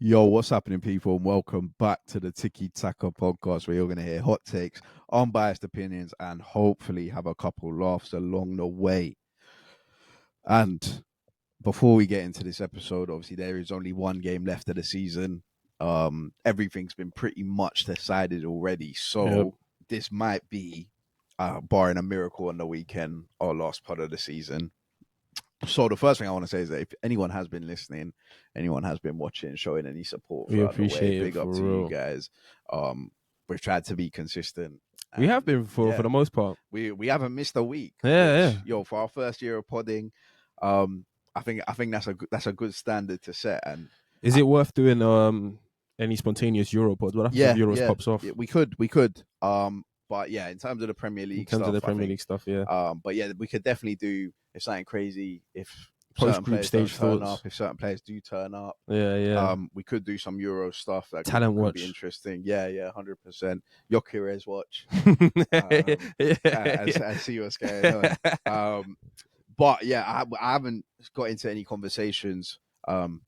Yo, what's happening, people? And welcome back to the Tiki Taka podcast, where you're going to hear hot takes, unbiased opinions, and hopefully have a couple laughs along the way. And before we get into this episode, obviously there is only one game left of the season. Everything's been pretty much decided already, so this might be, barring a miracle on the weekend, our last part of the season. So the first thing I want to say is that if anyone has been listening, anyone has been watching, showing any support We throughout the way, appreciate it big up for to real. you guys. We've tried to be consistent. We have been for the most part. We haven't missed a week. Yeah. Yo, for our first year of podding, I think that's a good standard to set. And Is it worth doing any spontaneous Euro pods? What happens if Euros pops off? Yeah, we could. But yeah, in terms of the Premier League, In terms of the Premier League stuff, yeah. But yeah, we could definitely do if something crazy, if Post group stage turn thoughts. up, if certain players do turn up. Yeah. We could do some Euro stuff that Talent could watch. be interesting. Yeah, 100%. Gyökeres watch. And see what's going on. But yeah, I haven't got into any conversations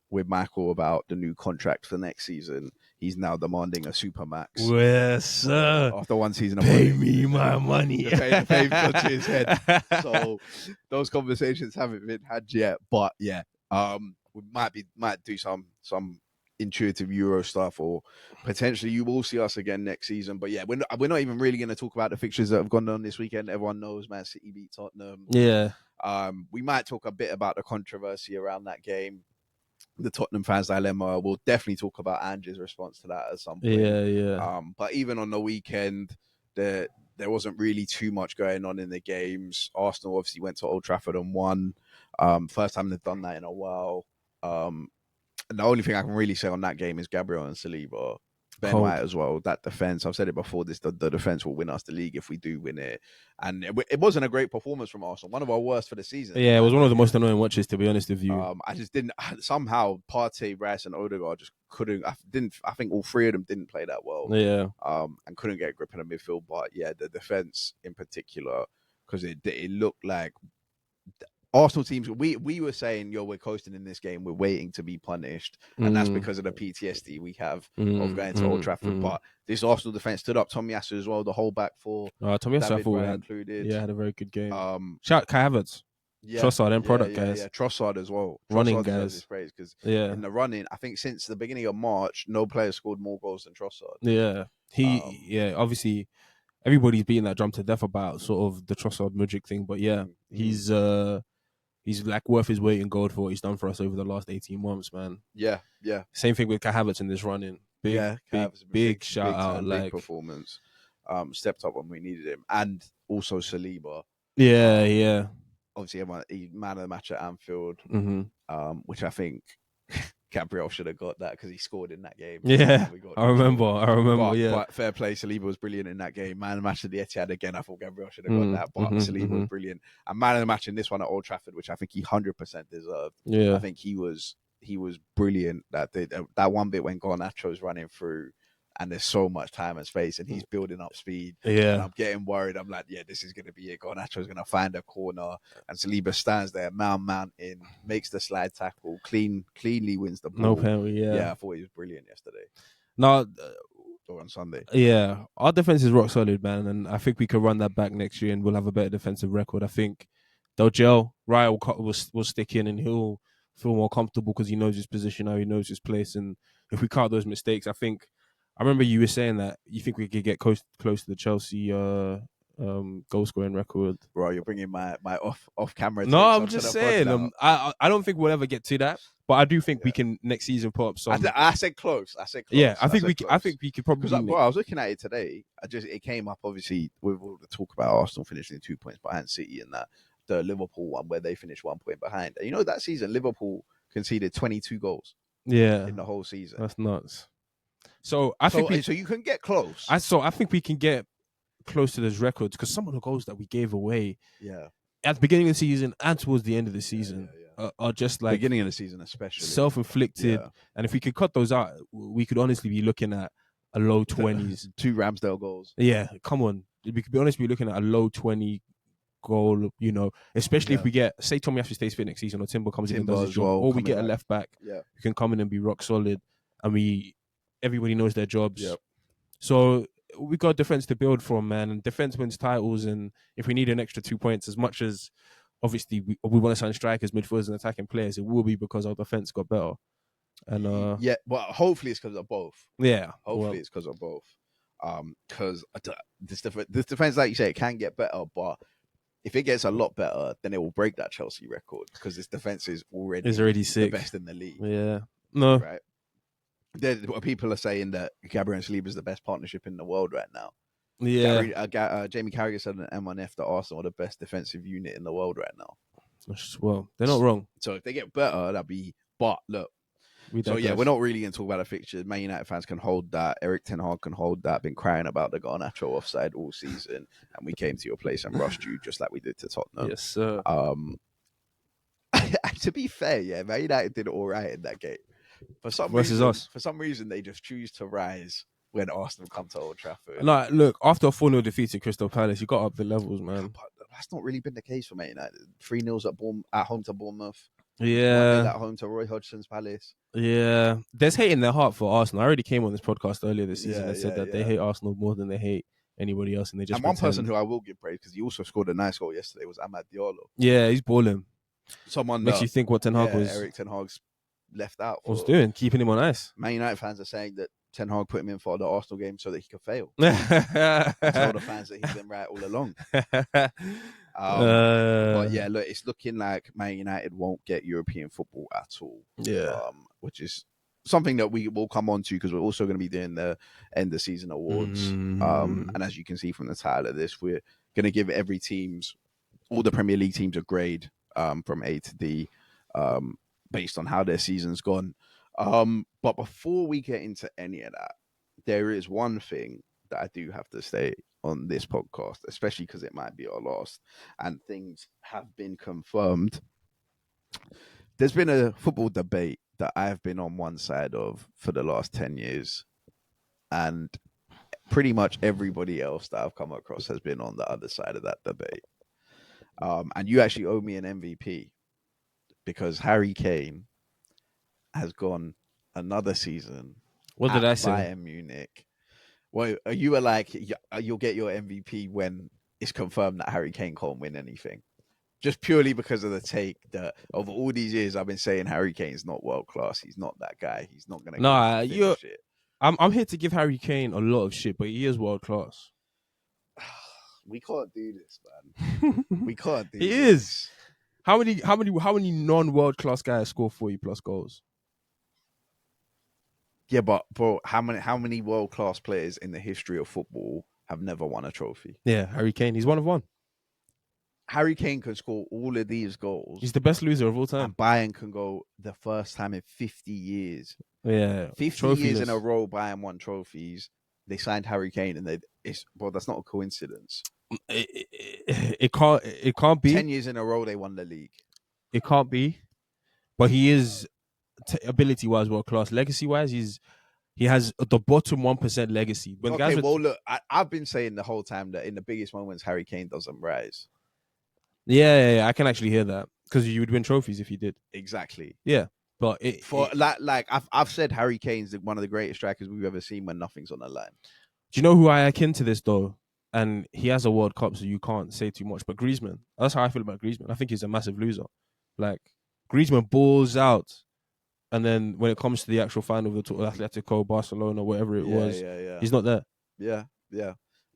with Michael about the new contract for next season. He's now demanding a supermax. Yes, sir. After one season of Pay podding, me my money. The fame touches his head. So those conversations haven't been had yet. But yeah, we might do some intuitive Euro stuff, or potentially you will see us again next season. But yeah, we're not even really going to talk about the fixtures that have gone on this weekend. Everyone knows Man City beat Tottenham. Yeah. We might talk a bit about the controversy around that game, the Tottenham fans' dilemma. We'll definitely talk about Ange's response to that at some point. Yeah. But even on the weekend, there wasn't really too much going on in the games. Arsenal obviously went to Old Trafford and won. First time they've done that in a while. And the only thing I can really say on that game is Gabriel and Saliba. Ben White as well. That defense, I've said it before, the defense will win us the league if we do win it. And it wasn't a great performance from Arsenal. One of our worst for the season. Yeah, it was one of the most annoying watches, to be honest with you. I just didn't. Somehow, Partey, Rice, and Odegaard just couldn't. I think all three of them didn't play that well. Yeah. And couldn't get a grip in the midfield. But yeah, the defense in particular, because it looked like Arsenal teams, we were saying, yo, we're coasting in this game, we're waiting to be punished, and that's because of the PTSD we have of going to Old Trafford. But this Arsenal defense stood up. Tomiyasu as well, the whole back four. Tomiyasu, I thought included. had a very good game. Shout Kai Havertz. Trossard and product guys. Yeah, Trossard as well. Running guys. Because in the running, I think since the beginning of March, no player scored more goals than Trossard. Yeah, obviously everybody's beating that drum to death about sort of the Trossard Mudryk thing, but yeah, he's like worth his weight in gold for what he's done for us over the last 18 months, man. Yeah. Same thing with Kai Havertz in this running. Big shout out, like big performance. Stepped up when we needed him, and also Saliba. Yeah. Obviously, he's man of the match at Anfield, which I think Gabriel should have got that because he scored in that game. Yeah, I remember. But fair play, Saliba was brilliant in that game. Man of the match at the Etihad again. I thought Gabriel should have got that, but Saliba was brilliant. And man of the match in this one at Old Trafford, which I think he 100% deserved. Yeah, I think he was brilliant. That one bit when Garnacho's running through, and there's so much time and space, and he's building up speed. Yeah, and I'm getting worried. I'm like, yeah, this is going to be it. Garnacho's going to find a corner, and Saliba stands there, mountain, makes the slide tackle, cleanly wins the ball. No penalty. Yeah, I thought he was brilliant yesterday. No, or on Sunday. Yeah, our defense is rock solid, man, and I think we could run that back next year, and we'll have a better defensive record. I think they'll gel. Raya will stick in, and he'll feel more comfortable because he knows his position now, he knows his place, and if we cut those mistakes, I remember you were saying that you think we could get close to the Chelsea goal scoring record. Bro, you're bringing my off camera. No, I'm just saying. I don't think we'll ever get to that, but I do think we can next season put up some. I said close. Yeah, I think we could probably. Because I was looking at it today. It came up obviously with all the talk about Arsenal finishing 2 points behind City and that the Liverpool one where they finished 1 point behind. And that season Liverpool conceded 22 goals. Yeah, in the whole season. That's nuts. So I think so you can get close. I think we can get close to those records because some of the goals that we gave away, at the beginning of the season and towards the end of the season, are just like beginning of the season, especially self-inflicted. And if we could cut those out, we could honestly be looking at a low 20s. 2 Ramsdale goals. Yeah, come on. We could be honestly looking at a low 20 goal. Especially if we get, say, Tomiyasu stays fit next season, or Timber comes in and does his job, or we get a left back who can come in and be rock solid. and everybody knows their jobs. Yep. So we got defense to build from, man, and defense wins titles. And if we need an extra 2 points, as much as obviously we want to sign strikers, midfielders, and attacking players, it will be because our defense got better. And yeah, well, hopefully it's because of both. yeah, Hopefully it's because of both. Because this defense, like you say, it can get better, but if it gets a lot better, then it will break that Chelsea record because this defense is already sick, the best in the league. Yeah, no, right. People are saying that Gabriel and Saliba is the best partnership in the world right now. Yeah, Jamie Carragher said on M1F that Arsenal are the best defensive unit in the world right now. Well, they're not wrong. So if they get better, that'd be. But look, we're not really going to talk about the fixtures. Man United fans can hold that. Eric Ten Hag can hold that. Been crying about the Garnacho offside all season, and we came to your place and rushed you just like we did to Tottenham. Yes, sir. To be fair, yeah, Man United did all right in that game. For some reason, they just choose to rise when Arsenal come to Old Trafford. No, look, after a 4-0 defeat to Crystal Palace, you got up the levels, man. But that's not really been the case for Man United. 3-0 at home to Bournemouth. Yeah. 1-0 at home to Roy Hodgson's Palace. Yeah. There's hate in their heart for Arsenal. I already came on this podcast earlier this season and said that they hate Arsenal more than they hate anybody else. And they just one person who I will give praise, because he also scored a nice goal yesterday, was Amad Diallo. Yeah, he's balling. Someone makes you think what Ten Hag was. Eric Ten Hag's left out. Was doing, keeping him on ice. Man United fans are saying that Ten Hag put him in for the Arsenal game so that he could fail. Tell the fans that he's been right all along. But yeah, look, it's looking like Man United won't get European football at all. Yeah. Which is something that we will come on to, because we're also going to be doing the end of season awards. And as you can see from the title of this, we're going to give all the Premier League teams a grade from A to D based on how their season's gone. But before we get into any of that, there is one thing that I do have to say on this podcast, especially because it might be our last, and things have been confirmed. There's been a football debate that I've been on one side of for the last 10 years, and pretty much everybody else that I've come across has been on the other side of that debate. And you actually owe me an MVP, because Harry Kane has gone another season. What did I say? Bayern Munich. Well, you were like, you'll get your MVP when it's confirmed that Harry Kane can't win anything. Just purely because of the take that over all these years I've been saying Harry Kane's not world class. He's not that guy. He's not going to shit. I'm here to give Harry Kane a lot of shit, but he is world class. We can't do this, man. We can't do this. He is. How many non-world class guys score 40+ goals? Yeah, but bro, how many world class players in the history of football have never won a trophy? Yeah, Harry Kane. He's one of one. Harry Kane can score all of these goals. He's the best loser of all time. And Bayern can go the first time in 50 years. Yeah, 50 years in a row. Bayern won trophies. They signed Harry Kane, and that's not a coincidence. It can't be. 10 years in a row they won the league. It can't be, but he is ability-wise world class. Legacy-wise, he has the bottom 1% legacy. Look, I've been saying the whole time that in the biggest moments, Harry Kane doesn't rise. Yeah, I can actually hear that, because you would win trophies if you did. Exactly. Yeah, but I've said Harry Kane's one of the greatest strikers we've ever seen when nothing's on the line. Do you know who I akin to this though? And he has a World Cup, so you can't say too much. But Griezmann, that's how I feel about Griezmann. I think he's a massive loser. Like, Griezmann balls out, and then when it comes to the actual final of the Atletico, Barcelona, whatever it was, he's not there. Yeah.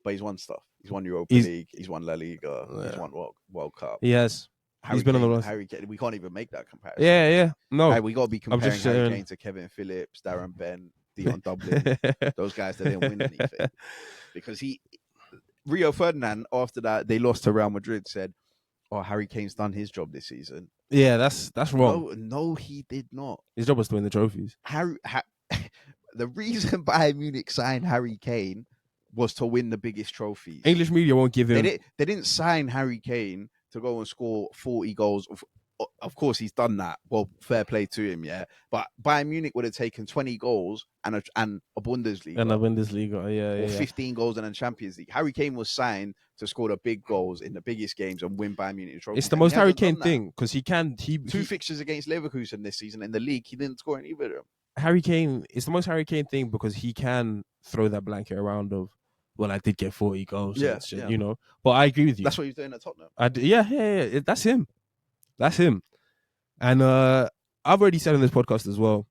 But he's won stuff. He's won Europa League. He's won La Liga. Yeah. He's won World Cup. He has. He's been on the list. Harry Kane. We can't even make that comparison. Yeah. No, we got to be comparing Harry Kane to Kevin Phillips, Darren Bent, Dion Dublin, those guys that didn't win anything, because Rio Ferdinand, after that they lost to Real Madrid, said, "Oh, Harry Kane's done his job this season." Yeah, that's wrong. No, he did not. His job was to win the trophies. The reason Bayern Munich signed Harry Kane was to win the biggest trophies. English media won't give him. They didn't sign Harry Kane to go and score 40 goals. Of course, he's done that. Well, fair play to him, yeah. But Bayern Munich would have taken 20 goals and a Bundesliga. And a Bundesliga, yeah. Or 15 goals in a Champions League. Harry Kane was signed to score the big goals in the biggest games and win Bayern Munich trophies. It's the most Harry Kane thing, because he can. Two fixtures against Leverkusen this season in the league, he didn't score any of them. Harry Kane, it's the most Harry Kane thing because he can throw that blanket around of, well, I did get 40 goals. Yeah, It's just, yeah. you know. But I agree with you. That's what he's doing at Tottenham. Yeah. That's him. That's him. And I've already said on this podcast as well,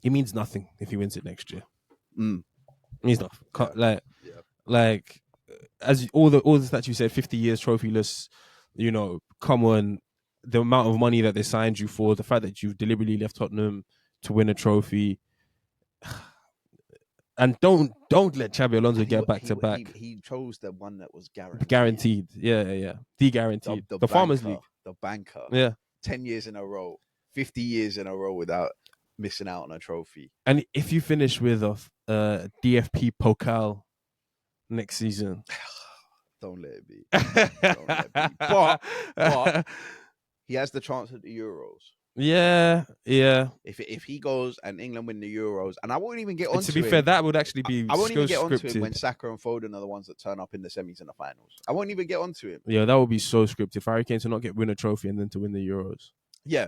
it means nothing if he wins it next year. Mm. It means nothing. Yeah. Like as all the stats you said, 50 years trophyless, you know, come on, the amount of money that they signed you for, the fact that you've deliberately left Tottenham to win a trophy. And don't let Xabi Alonso get back to back. He chose the one that was guaranteed. Guaranteed. Yeah. The guaranteed. The Farmers League. The banker. Yeah. 10 years in a row, 50 years in a row without missing out on a trophy. And if you finish with a DFP Pokal next season, don't let it be. Don't let it be. But he has the chance at the Euros. Yeah. If he goes and England win the Euros, and I won't even get on to be fair, that would actually be. I won't even get onto scripted. him when Saka and Foden are the ones that turn up in the semis and the finals. I won't even get onto him. Yeah, that would be so scripted. For Harry Kane to not win a trophy and then to win the Euros. Yeah,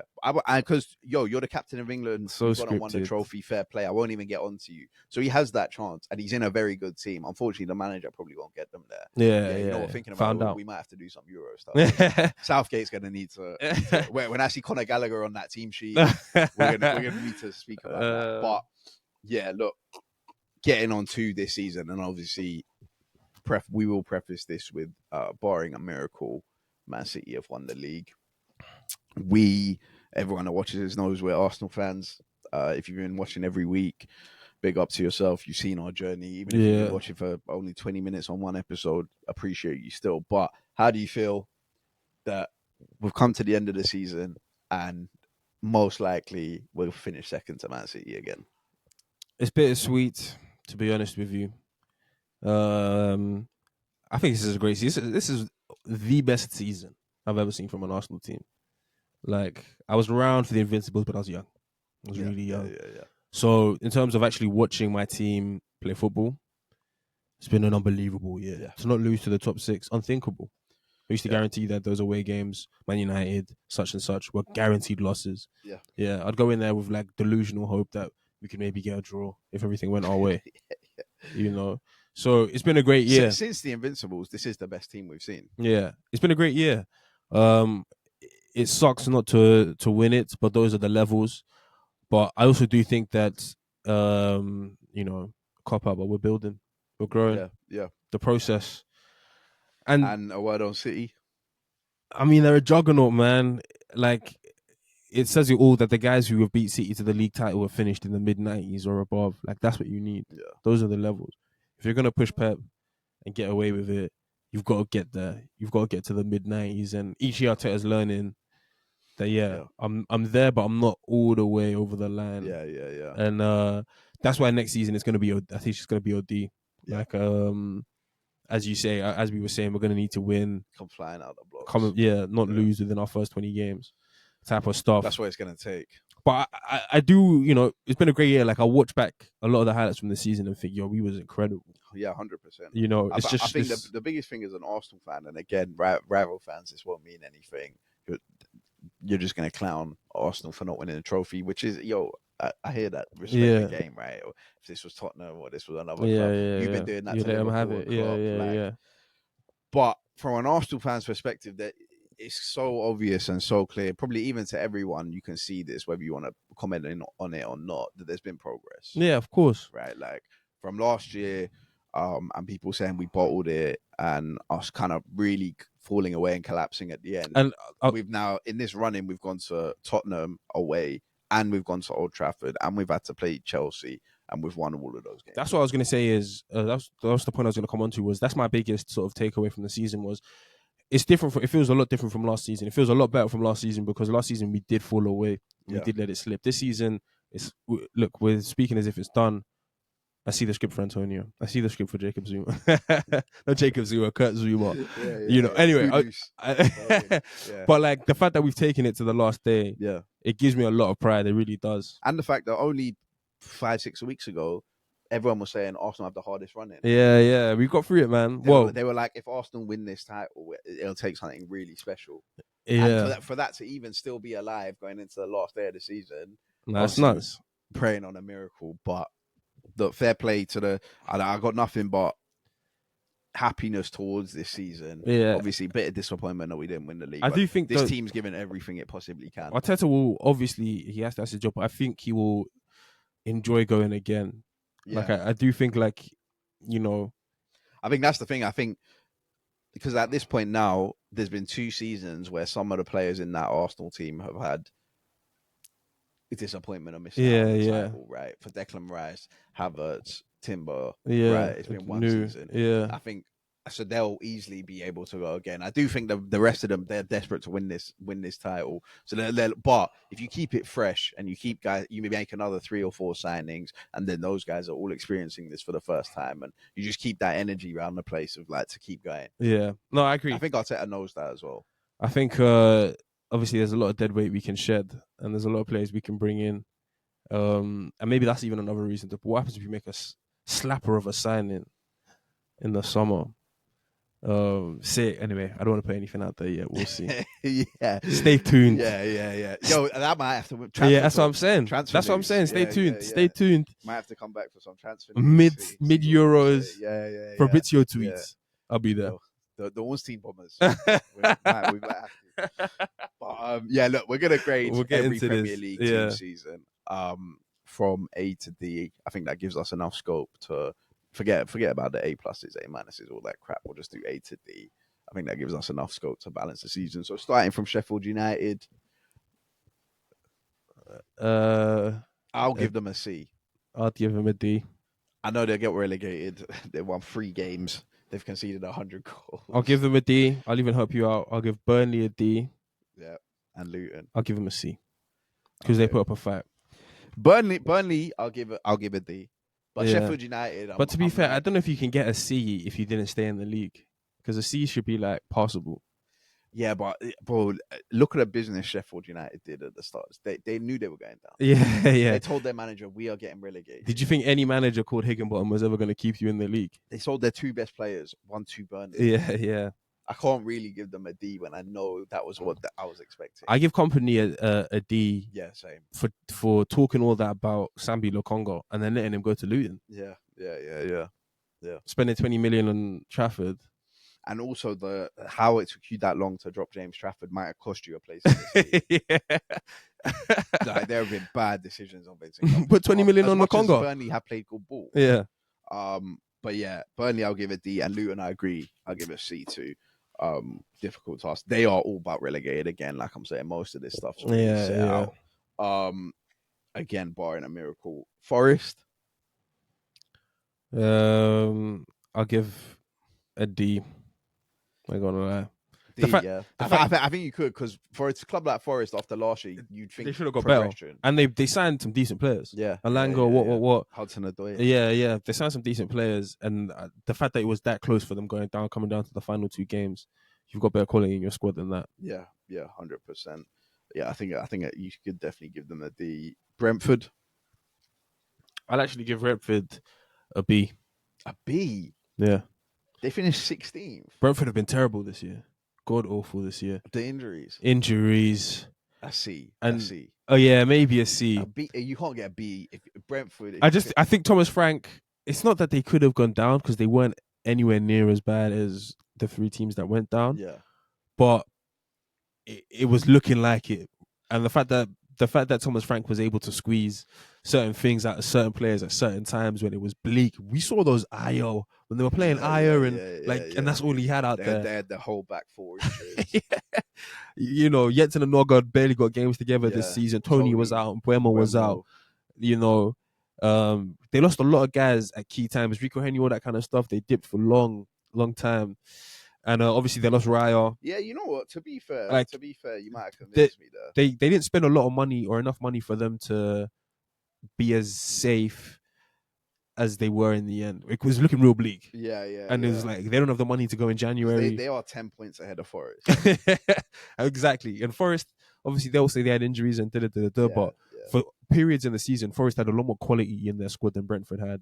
because you're the captain of England. So you've won the trophy, fair play. I won't even get onto you. So he has that chance, and he's in a very good team. Unfortunately, the manager probably won't get them there. Yeah. You know, thinking about Found out. We might have to do some Euro stuff. Southgate's going to need to. When I see Conor Gallagher on that team sheet, we're gonna need to speak about that. But yeah, look, getting on to this season, and obviously, we will preface this with barring a miracle, Man City have won the league. Everyone that watches this knows we're Arsenal fans. If you've been watching every week, big up to yourself. You've seen our journey. Even if you've been watching for only 20 minutes on one episode, appreciate you still. But how do you feel that we've come to the end of the season and most likely we'll finish second to Man City again? It's bittersweet, to be honest with you. I think this is a great season. This is the best season I've ever seen from an Arsenal team. Like, I was around for the Invincibles, but I was young. I was really young. Yeah. So, in terms of actually watching my team play football, it's been an unbelievable year. Yeah. To not lose to the top six, unthinkable. I used to guarantee that those away games, Man United, such and such, were guaranteed losses. Yeah. I'd go in there with like delusional hope that we could maybe get a draw if everything went our way. You know? So, it's been a great year. Since the Invincibles, this is the best team we've seen. Yeah. It's been a great year. It sucks not to win it, but those are the levels. But I also do think that, you know, cop out, but we're building, we're growing. Yeah. The process. And a word on City. I mean, they're a juggernaut, man. Like, it says it all that the guys who have beat City to the league title have finished in the mid-90s or above. Like, that's what you need. Yeah. Those are the levels. If you're going to push Pep and get away with it, you've got to get there. You've got to get to the mid-90s. And each year Arteta's learning that, I'm there, but I'm not all the way over the line. Yeah. And that's why next season it's going to be, I think it's going to be OD. Yeah. Like, as you say, as we were saying, we're going to need to win. Come flying out the blocks. Not lose within our first 20 games. Type of stuff. That's what it's going to take. But I do, you know, it's been a great year. Like, I watch back a lot of the highlights from the season and think, we was incredible. Yeah, 100%. You know, it's I think the biggest thing as an Arsenal fan, and again, rival fans, this won't mean anything. You're just going to clown Arsenal for not winning a trophy, which is, I hear that. Respect the game, right? Or if this was Tottenham or this was another club, you've been doing that to let them have it. Yeah. But from an Arsenal fan's perspective, that it's so obvious and so clear, probably even to everyone, you can see this, whether you want to comment on it or not, that there's been progress. Yeah, of course. Right? Like, from last year, and people saying we bottled it, and us kind of really falling away and collapsing at the end. And we've now, in this running, we've gone to Tottenham away, and we've gone to Old Trafford, and we've had to play Chelsea, and we've won all of those games. That's what I was going to say is, that's the point I was going to come on to, was that's my biggest sort of takeaway from the season was, it's different. It feels a lot different from last season. It feels a lot better from last season because last season we did fall away. We did let it slip. This season, we're speaking as if it's done. I see the script for Antonio. I see the script for Jacob Zuma. Not Jacob Zuma, Kurt Zuma. Anyway. But like the fact that we've taken it to the last day, it gives me a lot of pride. It really does. And the fact that only 5-6 weeks ago, everyone was saying Arsenal have the hardest run in. Yeah. We got through it, man. They were like, if Arsenal win this title, it'll take something really special. Yeah. And for that to even still be alive going into the last day of the season, that's nuts. praying on a miracle. But the fair play to the, I got nothing but happiness towards this season. Yeah. Obviously, a bit of disappointment that we didn't win the league. I but do think this that team's given everything it possibly can. Arteta will obviously he has to have his job, but I think he will enjoy going again. Yeah. Like I do think like, you know, I think that's the thing. I think because at this point now, there's been 2 seasons where some of the players in that Arsenal team have had disappointment of missing out on the title, right? For Declan Rice, Havertz, Timber, right? It's been one season. Yeah. I think so they'll easily be able to go again. I do think the rest of them, they're desperate to win this title. So but if you keep it fresh and you keep guys, you may make another 3 or 4 signings, and then those guys are all experiencing this for the first time, and you just keep that energy around the place of like to keep going. Yeah. No, I agree. I think Arteta knows that as well. I think obviously there's a lot of dead weight we can shed, and there's a lot of players we can bring in. And maybe that's even another reason. But what happens if you make a slapper of a signing in the summer? Anyway, I don't want to put anything out there yet. We'll see. Yeah. Stay tuned. Yeah. Yo, that might have to. Yeah, that's what I'm saying. Transfer That's what I'm news. saying. Stay tuned. Yeah. Stay tuned. Might have to come back for some transfer Mid news. Euros. Yeah. Fabrizio tweets. I'll be there. The Ornstein bombers. we might have to. But yeah, look, we're gonna grade every Premier League team season from A to D. I think that gives us enough scope to forget about the A pluses, A minuses, all that crap. We'll just do A to D. I think that gives us enough scope to balance the season. So starting from Sheffield United, I'll give them a C. I'll give them a D. I know they'll get relegated. They won 3 games. They've conceded 100 goals. I'll give them a D. I'll even help you out. I'll give Burnley a D. Yeah, and Luton. I'll give them a C because they put up a fight. Burnley, I'll give a D. But Sheffield United. But to be fair, I don't know if you can get a C if you didn't stay in the league, because a C should be like passable. Yeah, but bro, look at the business Sheffield United did at the start. They knew they were going down. Yeah. They told their manager, "We are getting relegated." Did you think any manager called Higginbottom was ever going to keep you in the league? They sold their 2 best players, 1-2 Burnley. Yeah. I can't really give them a D when I know that was what I was expecting. I give Company a D. Yeah, same. For talking all that about Sambi Lokonga and then letting him go to Luton. Yeah. Spending 20 million on Trafford. And also how it took you that long to drop James Trafford might have cost you a place in this league. Like, there have been bad decisions on Vincent. Put 20 million on Lokonga. Burnley have played good ball. Yeah. But yeah, Burnley I'll give a D, and Luton I agree. I'll give a C too. Difficult task. They are all about relegated again. Like I'm saying, most of this stuff's already set out. Again, barring a miracle. Forest. I'll give a D. I'm gonna lie. I think you could, because for a club like Forest after last year, you'd think they should have got better. And they signed some decent players. Yeah, Alanga, what? Hudson-Odoi. Yeah. They signed some decent players, and the fact that it was that close for them coming down to the final 2 games, you've got better quality in your squad than that. Yeah, 100%. Yeah, I think you could definitely give them a D. Brentford. I'll actually give Brentford a B. A B. Yeah. They finished 16th. Brentford have been terrible this year. God awful this year. The injuries. A C. And a C. Oh yeah, maybe a C. A B. You can't get a B if Brentford. I think Thomas Frank. It's not that they could have gone down, because they weren't anywhere near as bad as the 3 teams that went down. Yeah. But it was looking like it, and the fact that Thomas Frank was able to squeeze certain things out of certain players at certain times when it was bleak. We saw those Ayo when they were playing and that's all he had out there. They had the whole back 4 injuries. You know, Jensen and Norgard barely got games together this season. Tony was out, and Buemo was out. You know, they lost a lot of guys at key times. Rico Henry, all that kind of stuff. They dipped for long time. And obviously they lost Raya. Yeah, you know what? To be fair, you might have convinced me there. They didn't spend a lot of money or enough money for them to be as safe as they were in the end. It was looking real bleak. Yeah. And it was like they don't have the money to go in January. They are 10 points ahead of Forest. Exactly. And Forest, obviously, they'll say they had injuries and but for periods in the season, Forest had a lot more quality in their squad than Brentford had.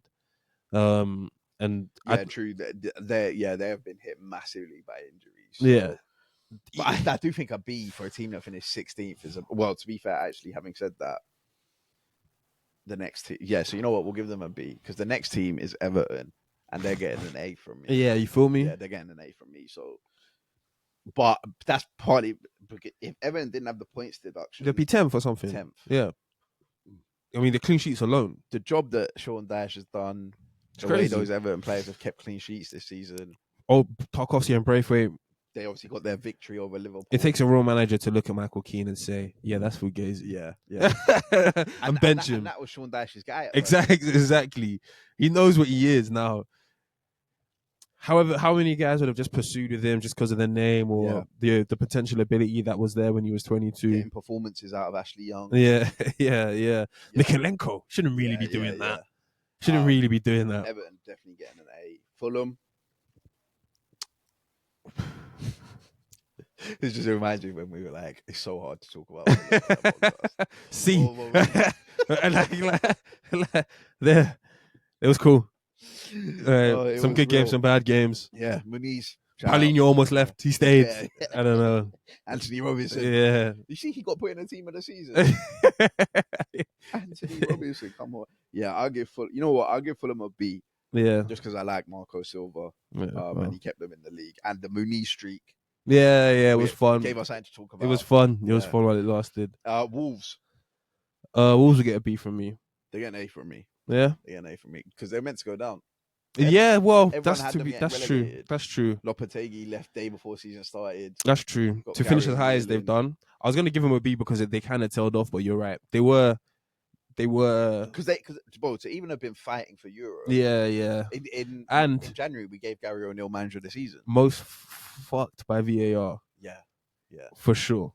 True. They have been hit massively by injuries. Yeah. But I do think a B for a team that finished 16th is to be fair, actually, having said that, The next team, yeah. So you know what? We'll give them a B because the next team is Everton, and they're getting an A from me. Yeah, you feel me? Yeah, they're getting an A from me. So, but that's partly because if Everton didn't have the points deduction, They'd be 10th or something. 10th. Yeah. I mean, the clean sheets alone. The job that Sean Dyche has done, the way those Everton players have kept clean sheets this season. Oh, Tarkovsky and Braithwaite. They obviously got their victory over Liverpool. It takes a real manager to look at Michael Keane and say, "Yeah, that's Fugazi." Yeah. and bench him. And that was Sean Dyche's guy. Exactly. He knows what he is now. However, how many guys would have just pursued with him just because of the name or the potential ability that was there when he was 22? Getting performances out of Ashley Young. Yeah. Nikolenko shouldn't really be doing that. Shouldn't really be doing that. Everton definitely getting an A. Fulham. It just reminds me when we were like, it's so hard to talk about. See, there, it was cool. Some good games, some bad games. Yeah, Muniz. Paulinho almost left. He stayed. Yeah. I don't know. Anthony Robinson. Yeah. You see, he got put in the team of the season. Anthony Robinson, come on. Yeah, I'll give Fulham. You know what? I'll give Fulham a B. Yeah. Just because I like Marco Silva. And he kept them in the league. And the Muniz streak. Yeah, it was fun. Gave us something to talk about. It was fun. It was fun while it lasted. Wolves. Wolves will get a B from me. They get an A from me. Yeah? They get an A from me. Because they're meant to go down. Yeah, well, that's true. That's true. Lopetegui left day before season started. That's true. To finish as high as they've done. I was going to give them a B because they kind of tailed off, but you're right. They were because to even have been fighting for Europe. Yeah. In January, we gave Gary O'Neill manager of the season. Most fucked by VAR. Yeah. For sure.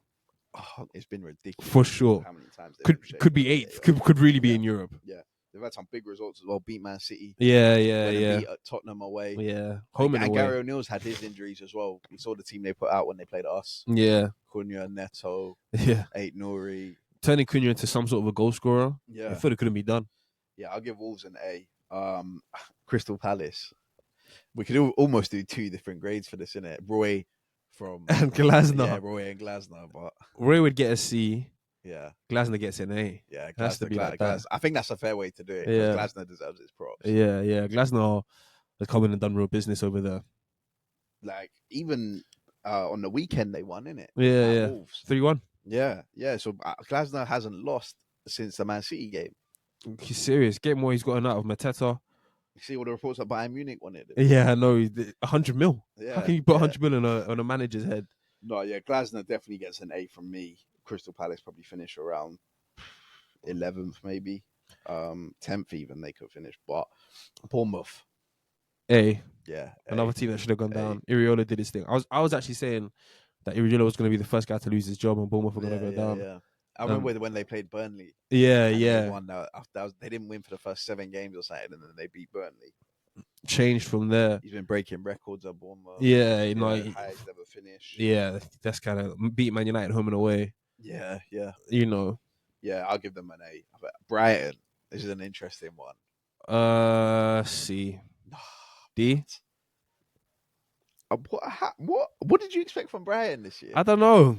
Oh, it's been ridiculous. For sure. How many times could be 8th. Could really be in Europe. Yeah. They've had some big results as well. Beat Man City. Yeah. Beat Tottenham away. Yeah. Home and away. Gary O'Neill's had his injuries as well. We saw the team they put out when they played us. Yeah. Cunha, Neto. Yeah. Ait Nouri. Turning Cunha into some sort of a goal scorer. Yeah. I thought it couldn't be done. Yeah, I'll give Wolves an A. Crystal Palace. We could almost do 2 different grades for this, innit? Roy and Glasner. Yeah, Roy and Glasner. But Roy would get a C. Yeah. Glasner gets an A. Yeah, it has to be like that. I think that's a fair way to do it. Yeah. Glasner deserves his props. Yeah. Glasner has come in and done real business over there. Like, even on the weekend they won, innit? Yeah. Wolves. 3-1. Yeah. So Glasner hasn't lost since the Man City game. He's serious. Get more he's gotten out of Mateta. You see all the reports that Bayern Munich wanted. Yeah, I know. 100 mil. Yeah. How can you put 100 mil on a manager's head? No, yeah. Glasner definitely gets an A from me. Crystal Palace probably finish around 11th, maybe 10th even they could finish. But Bournemouth, A. Yeah, another team that should have gone down. Iriola did his thing. I was actually saying that Iriola was going to be the first guy to lose his job, and Bournemouth were going to go down. Yeah. I remember when they played Burnley. Yeah. They didn't win for the first 7 games or something, and then they beat Burnley. Changed from there. He's been breaking records at Bournemouth. Yeah, highest ever finish. Yeah, that's kind of beat Man United home and away. Yeah. Yeah, I'll give them an A. But Brighton, this is an interesting one. C. D. What did you expect from Brighton this year? I don't know.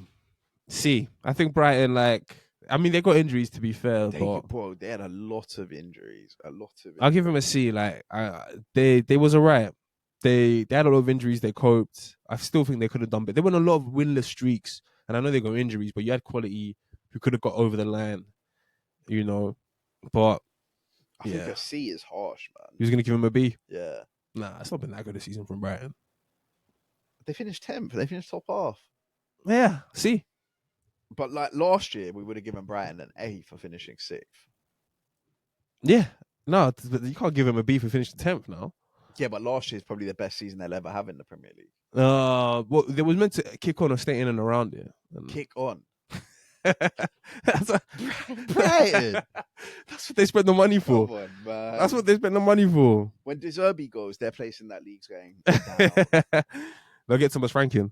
C. I think Brighton, they got injuries to be fair, but they had a lot of injuries. I'll give them a C. They was alright. They had a lot of injuries. They coped. I still think they could have done, but they went on a lot of winless streaks, and I know they got injuries, but you had quality who could have got over the line, But I think a C is harsh, man. He was gonna give him a B. Yeah. Nah, it's not been that good a season from Brighton. They finished 10th. They finished top half. Yeah. C. But last year, we would have given Brighton an A for finishing 6th. Yeah. No, but you can't give him a B for finishing 10th now. Yeah, but last year is probably the best season they'll ever have in the Premier League. Well, they was meant to kick on or stay in and around it. Kick on. Brighton. That's what they spent the money for. Come on, man. That's what they spent the money for. When De Zerbi goes, their place in that league's going down. They'll get Thomas Frank in.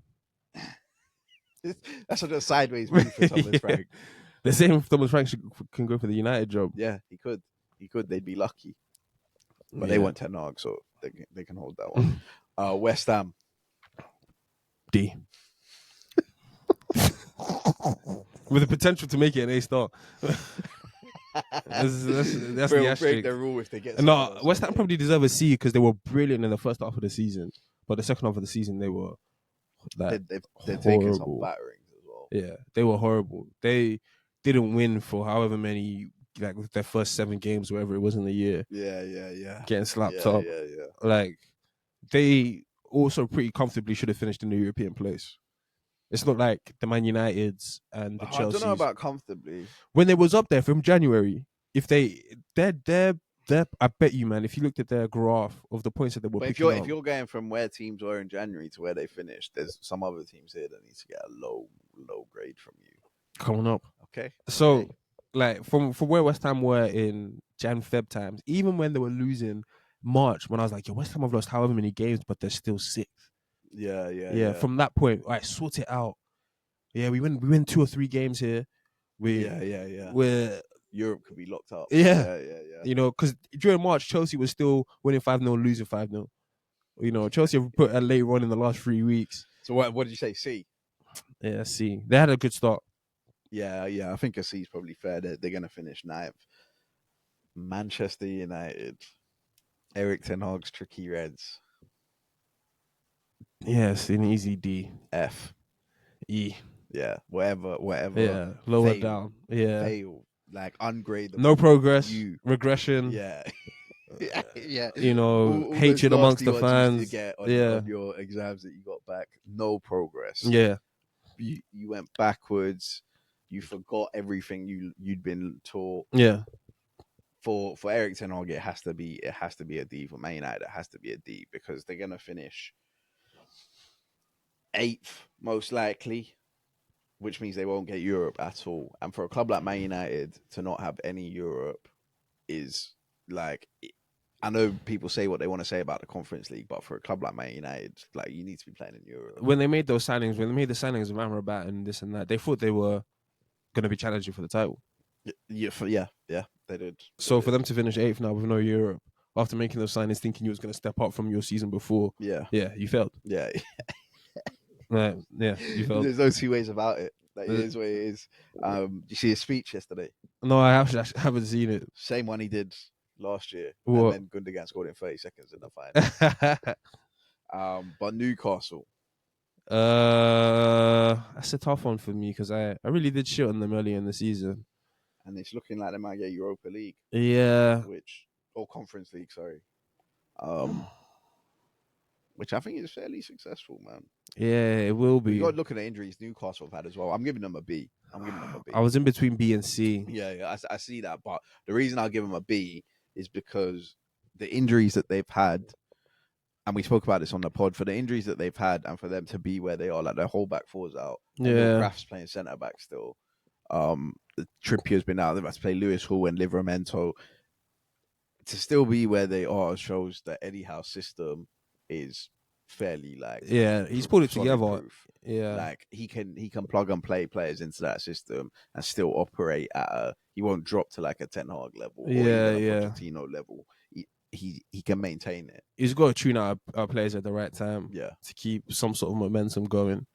That's what a sideways move for Thomas Frank. The same if Thomas Frank can go for the United job. Yeah, he could. They'd be lucky. But they want Ten Hag, so they can hold that one. West Ham. D. With the potential to make it an A star. That's the Break asterisk. the rule if they get. No, West Ham probably deserve a C because they were brilliant in the first half of the season, but the second half of the season they were like They're taking some horrible. batterings as well. Yeah, they were horrible. They didn't win for however many, like their first 7 games, whatever it was in the year. Yeah. Getting slapped up. Yeah. Like they also pretty comfortably should have finished in the European place. It's not like the Man Uniteds and the Chelsea. I don't know about comfortably. When they was up there from January, if they're I bet you, man, if you looked at their graph of the points that they were But picking up, if you're going from where teams were in January to where they finished, there's some other teams here that need to get a low grade from you. coming up. Okay. So, like from where West Ham were in Jan Feb times, even when they were losing March, when I was like, yo, West Ham have lost however many games, but they're still 6th. Yeah. From that point, all right, sort it out. Yeah, we win 2 or 3 games here. We're Europe could be locked up. Yeah. Yeah. You know, because during March, Chelsea was still winning 5-0, losing 5-0. You know, Chelsea have put a late run in the last 3 weeks. So what did you say? C? Yeah, C. They had a good start. Yeah. I think a C is probably fair. They're going to finish 9th. Manchester United. Eric Ten Hag's tricky Reds. Yes, an easy D. F. E. Yeah, whatever. Yeah, lower fail, down. Yeah. Fail. Like ungradable. No progress. Regression. Yeah. Yeah. You know, all hatred those amongst the nasty ones you fans. used to get Yeah. on your exams that you got back. No progress. Yeah. You went backwards. You forgot everything you'd been taught. Yeah. For Eric Ten Hag, it has to be a D. For Man United, it has to be a D because they're gonna finish 8th most likely, which means they won't get Europe at all. And for a club like Man United to not have any Europe is like, I know people say what they want to say about the Conference League, but for a club like Man United, like you need to be playing in Europe. When they made those signings, when they made the signings of Amrabat and this and that, they thought they were going to be challenging for the title. Yeah, they did. So for them to finish 8th now with no Europe, after making those signings, thinking you was going to step up from your season before, yeah, you failed. Yeah. You failed. There's no 2 ways about it. Like, it is what it is. You see his speech yesterday? No, I haven't seen it. Same one he did last year. What? And then Gundogan scored in 30 seconds in the final. But Newcastle. That's a tough one for me because I really did shit on them early in the season. And it's looking like they might get Europa League. Yeah. Or Conference League, sorry. Which I think is fairly successful, man. Yeah, it will be. You got to look at the injuries Newcastle have had as well. I'm giving them a B. I was in between B and C. Yeah, I see that. But the reason I'll give them a B is because the injuries that they've had, and we spoke about this on the pod, for the injuries that they've had and for them to be where they are, like their whole back four's out. Yeah. Graf's playing centre back still. Trippier's been out. They've had to play Lewis Hall and Livramento. To still be where they are shows that Eddie Howe's system is fairly he's put it together. Proof. Yeah, like he can plug and play players into that system and still operate at he won't drop to like a Ten Hag level or even a Pochettino level. He can maintain it. He's got to tune out our players at the right time. Yeah, to keep some sort of momentum going.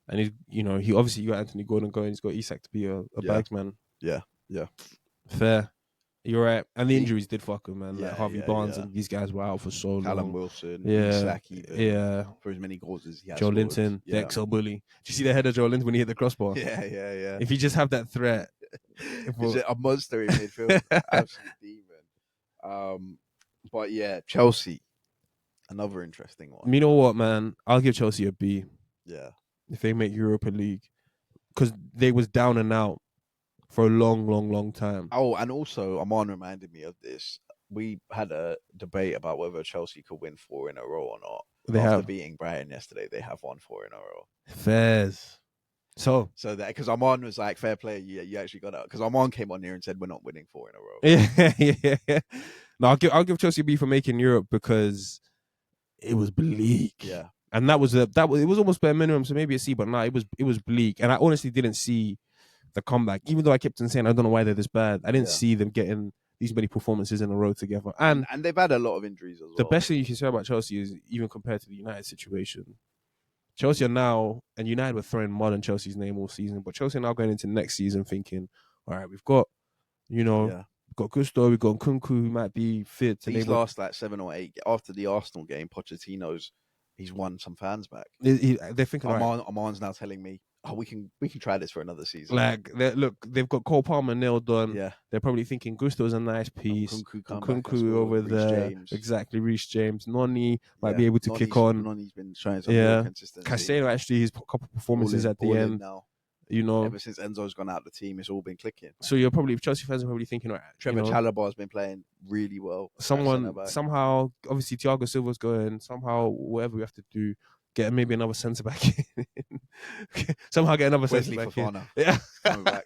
And he obviously got Anthony Gordon going. He's got Isak to be a bagsman. Yeah. Fair. You're right. And the injuries did fuck him, man. Yeah, like Harvey Barnes and these guys were out for so long. Callum Wilson, yeah, even, for as many goals as he has. Joe Linton, the XL bully. Did you see the head of Joe Linton when he hit the crossbar? Yeah. If you just have that threat, he's a monster in midfield, absolute demon. But yeah, Chelsea, another interesting one. You know what, man? I'll give Chelsea a B. Yeah, if they make Europa League, because they was down and out for a long time. Oh, and also, Aman reminded me of this. We had a debate about whether Chelsea could win 4 in a row or not. After beating Brighton yesterday, they have won 4 in a row. Fairs. So that because Aman was like, fair play, you actually got out. Because Aman came on here and said we're not winning 4 in a row. Yeah. No, I'll give Chelsea a B for making Europe because it was bleak. Yeah. And it was almost bare minimum, so maybe a C, but no, it was bleak. And I honestly didn't see the comeback, even though I kept on saying I don't know why they're this bad. I didn't see them getting these many performances in a row together. And they've had a lot of injuries as well. The best thing you can say about Chelsea is, even compared to the United situation, Chelsea are now, and United were throwing mud on Chelsea's name all season, but Chelsea are now going into next season thinking, all right, we've got You know, Yeah. we've got Gusto, we've got Kunku who might be fit. These last like 7 or 8 after the Arsenal game, Pochettino's he's won some fans back. They're thinking, right, Armand's now telling me, "Oh, we can try this for another season." like look, they've got Cole Palmer nailed on. Yeah, They're probably thinking Gusto's a nice piece. and Kunku over Reece there, James. exactly. Reece James, Noni might be able to kick on. Noni's been showing some real consistency. Caicedo actually, his couple performances at the end now. You know, ever since Enzo's gone out of the team, it's all been clicking. So Chelsea fans are probably thinking, right, Trevor Chalobah's been playing really well. Somehow, obviously Thiago Silva's going. Somehow, whatever we have to do, get maybe another centre back in. Somehow get another centre back in. Yeah, coming back.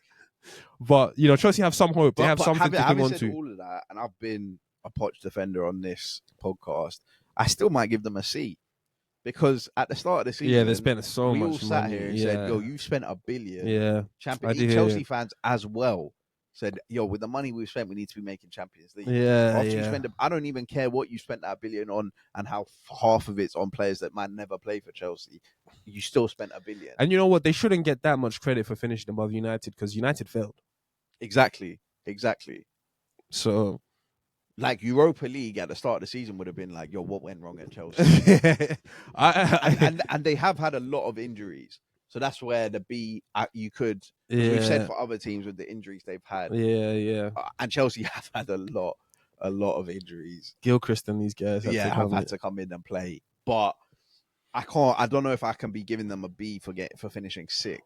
But Chelsea have some hope. They have something to cling on to. All of that, and I've been a Poch defender on this podcast. I still might give them a C. Because at the start of the season, they spent so much money. We all sat here and said, "Yo, you spent $1 billion." Yeah, Chelsea fans as well said, "Yo, with the money we've spent, we need to be making Champions League." You spend, I don't even care what you spent that $1 billion on, and how half of it's on players that might never play for Chelsea. You still spent $1 billion. And you know what? They shouldn't get that much credit for finishing above United because United failed. Exactly. So. Like Europa League at the start of the season would have been like, yo, what went wrong at Chelsea? and they have had a lot of injuries. So that's where the B, you could, we've said for other teams with the injuries they've had. Yeah. And Chelsea have had a lot of injuries. Gilchrist and these guys have had to come in and play. But I don't know if I can be giving them a B for finishing 6th.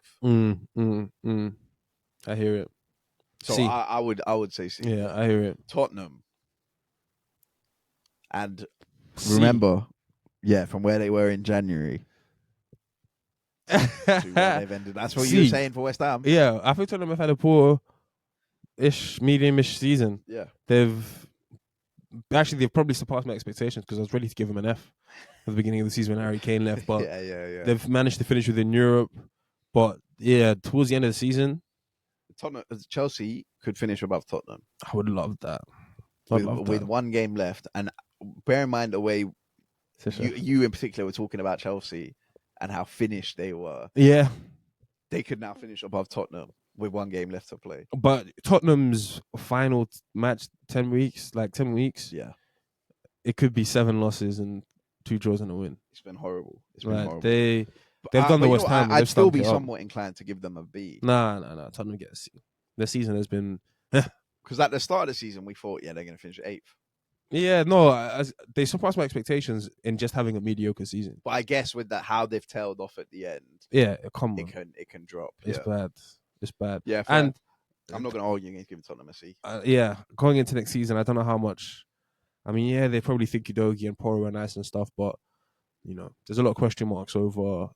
I hear it. So C. I would say C. Yeah, I hear it. Tottenham. And remember, from where they were in January to where they've ended. That's what you were saying for West Ham. Yeah, I think Tottenham have had a poor-ish, medium-ish season. Yeah. They've probably surpassed my expectations because I was ready to give them an F at the beginning of the season when Harry Kane left. But they've managed to finish within Europe. But, towards the end of the season... Chelsea could finish above Tottenham. I would love that. With one game left, and bear in mind the way you in particular were talking about Chelsea and how finished they were. Yeah, they could now finish above Tottenham with one game left to play. But Tottenham's final match, 10 weeks. Yeah, it could be 7 losses and 2 draws and a win. It's been horrible. Horrible. They've done the West Ham. I'd still be somewhat inclined to give them a B. Nah. Tottenham get a C. Their season has been. Because at the start of the season, we thought, they're going to finish 8th. Yeah, no, they surpassed my expectations in just having a mediocre season. But I guess with that, how they've tailed off at the end, come on, it can drop. It's bad. It's bad. Yeah, and I'm not going to argue against giving Tottenham a C. Going into next season, I don't know how much. I mean, they probably think Udogie and Porro are nice and stuff, but there's a lot of question marks over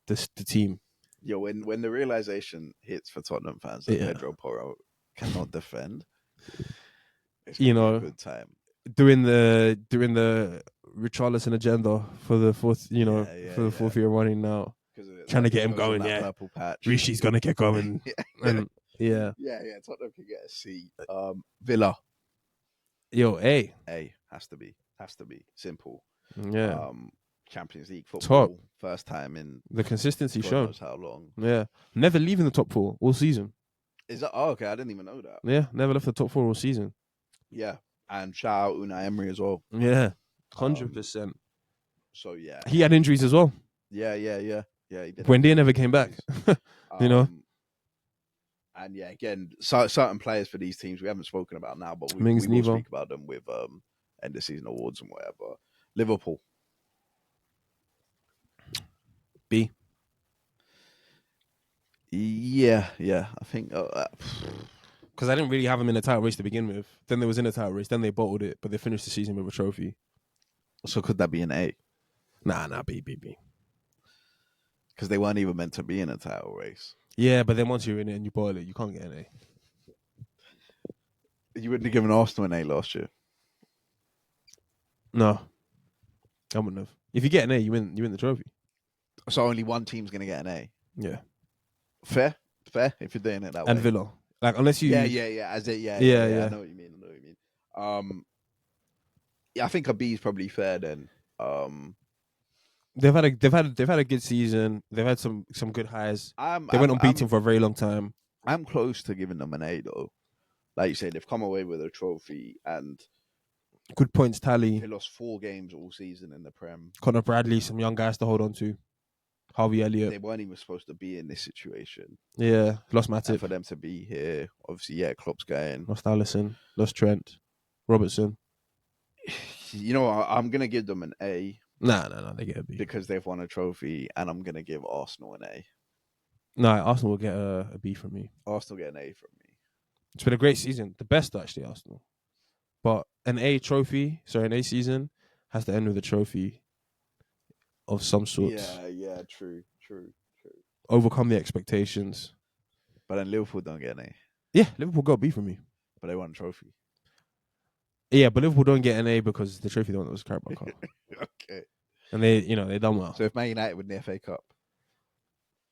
the team. Yeah, when the realization hits for Tottenham fans that Pedro Porro cannot defend, it's a good time. During the Richarlison agenda for the fourth, for the fourth year running now, trying to get him going. Purple patch. Rishi's gonna get going. Tottenham can get a C. Villa. A. A has to be simple. Yeah. Champions League football. Top. First time in the consistency God shown. Knows how long? Yeah. Never leaving the top 4 all season. Is that okay? I didn't even know that. Yeah, never left the top 4 all season. Yeah. And shout out Unai Emery as well. Yeah. 100%. So yeah. He had injuries as well. Yeah. He did. Wendy never came back. And again, certain players for these teams we haven't spoken about now, but we will speak about them with end of season awards and whatever. Liverpool. B. Yeah. I think because I didn't really have them in a title race to begin with. Then they was in a title race. Then they bottled it, but they finished the season with a trophy. So could that be an A? Nah, B. Because they weren't even meant to be in a title race. Yeah, but then once you're in it and you bottle it, you can't get an A. You wouldn't have given Arsenal an A last year. No, I wouldn't have. If you get an A, you win the trophy. So only one team's going to get an A? Yeah. Fair, if you're doing it that way. And Villa. Like, unless you... Yeah. I know what you mean. I think a B is probably fair then. They've had a good season. They've had some good highs. They went unbeaten for a very long time. I'm close to giving them an A though. like you say, they've come away with a trophy and Good points tally. they lost 4 games all season in the Prem. Conor Bradley, some young guys to hold on to. Harvey Elliott. They weren't even supposed to be in this situation. Yeah, lost And Matip. for them to be here, obviously, yeah, Klopp's going. Lost Allison. Lost Trent. Robertson. You know, I'm going to give them an A. Nah, they get a B. Because they've won a trophy, and I'm going to give Arsenal an A. No, Arsenal will get a B from me. Arsenal get an A from me. It's been a great season. The best, actually, Arsenal. But an A season has to end with a trophy of some sort. Yeah, true. Overcome the expectations. But then Liverpool don't get an A. Yeah, Liverpool got a B from me. But they won a trophy. Yeah, but Liverpool don't get an A because the trophy don't was Carabao Cup. Okay. And they done well. So if Man United win the FA Cup.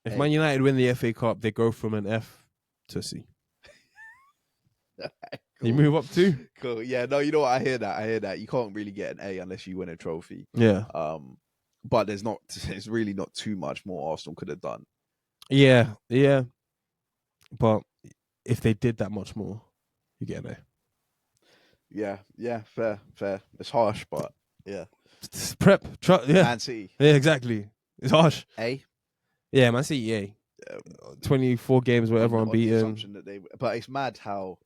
If Man United win the FA Cup, they go from an F to a C. Cool. You move up too. Cool. Yeah, no, you know what? I hear that. You can't really get an A unless you win a trophy. Yeah. But there's really not too much more Arsenal could have done. Yeah. But if they did that much more, you get an A. Yeah, fair. It's harsh, but yeah. Yeah. Man City. Yeah, exactly. It's harsh. A? Yeah, Man City, A. 24 games, whatever, on the unbeaten. assumption that but it's mad how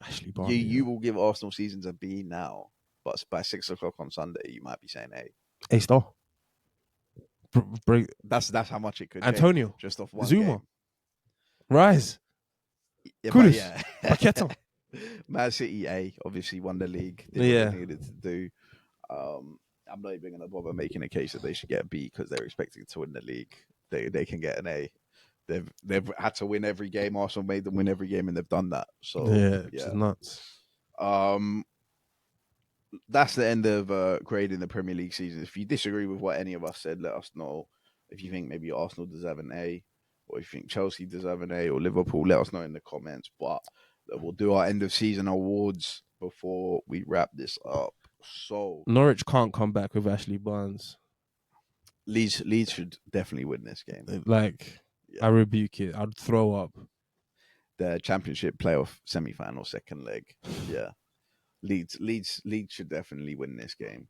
Actually, Barney, you will give Arsenal seasons a B now, but by 6 o'clock on Sunday, you might be saying A. A star. That's how much it could Antonio. change just off one Zuma. game. Rise. Yeah, Kudus. yeah. Paqueta. Man City A obviously won the league. Did what they needed to do. I'm not even going to bother making a case that they should get a B because they're expecting to win the league. They can get an A. They've had to win every game. Arsenal made them win every game, and they've done that. So It's nuts. That's the end of grading the Premier League season. If you disagree with what any of us said, let us know. If you think maybe Arsenal deserve an A, or if you think Chelsea deserve an A, or Liverpool, let us know in the comments. But we'll do our end of season awards before we wrap this up. So Norwich can't come back with Ashley Barnes. Leeds should definitely win this game. I rebuke it. I'd throw up. The Championship playoff semi-final second leg. Yeah. Leeds should definitely win this game.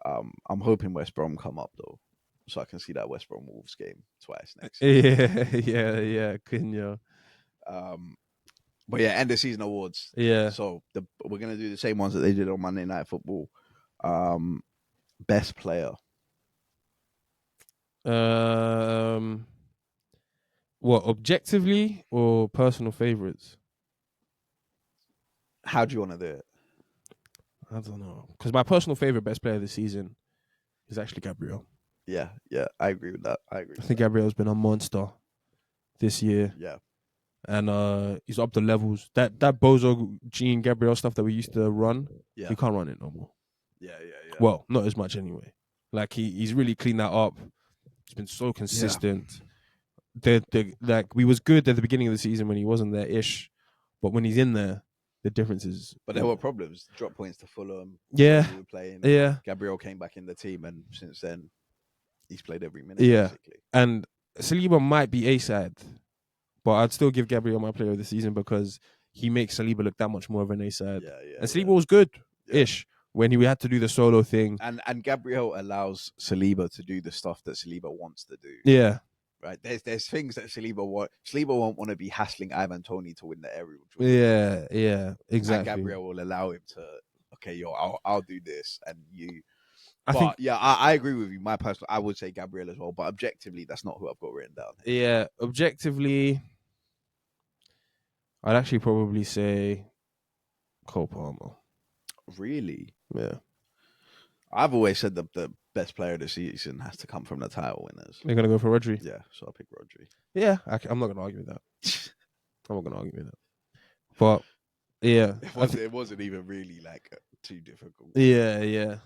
I'm hoping West Brom come up though, so I can see that West Brom Wolves game twice next season. Yeah, Cunha. But yeah, end of season awards. Yeah. So we're gonna do the same ones that they did on Monday Night Football. Best player. What, objectively or personal favorites? How do you want to do it? I don't know. Because my personal favorite best player this season is actually Gabriel. Yeah, I agree with that. I think Gabriel's been a monster this year. Yeah. And he's up the levels. That Bozo Jean Gabriel stuff that we used to run, we can't run it no more. Yeah. Well, not as much anyway. Like he's really cleaned that up. He's been so consistent. Like we was good at the beginning of the season when he wasn't there ish, but when he's in there, the difference is. But there were problems. Drop points to Fulham. Yeah. We were playing. Yeah. Gabriel came back in the team, and since then, he's played every minute. Yeah. Basically. And Saliba might be A-side, but I'd still give Gabriel my player of the season because he makes Saliba look that much more of an A-side. Yeah. And Saliba was good-ish when he had to do the solo thing. And Gabriel allows Saliba to do the stuff that Saliba wants to do. Yeah. Right. There's things that Saliba want. Saliba won't want to be hassling Ivan Toney to win the aerial. Yeah, exactly. And Gabriel will allow him to. Okay, I'll do this, and you. I agree with you. My personal, I would say Gabriel as well, but objectively, that's not who I've got written down. Yeah, objectively, I'd actually probably say Cole Palmer. Really? Yeah. I've always said the best player of the season has to come from the title winners. You're going to go for Rodri? Yeah, so I'll pick Rodri. Yeah, I'm not going to argue with that. I'm not going to argue with that. But, yeah. It wasn't even really too difficult. Yeah.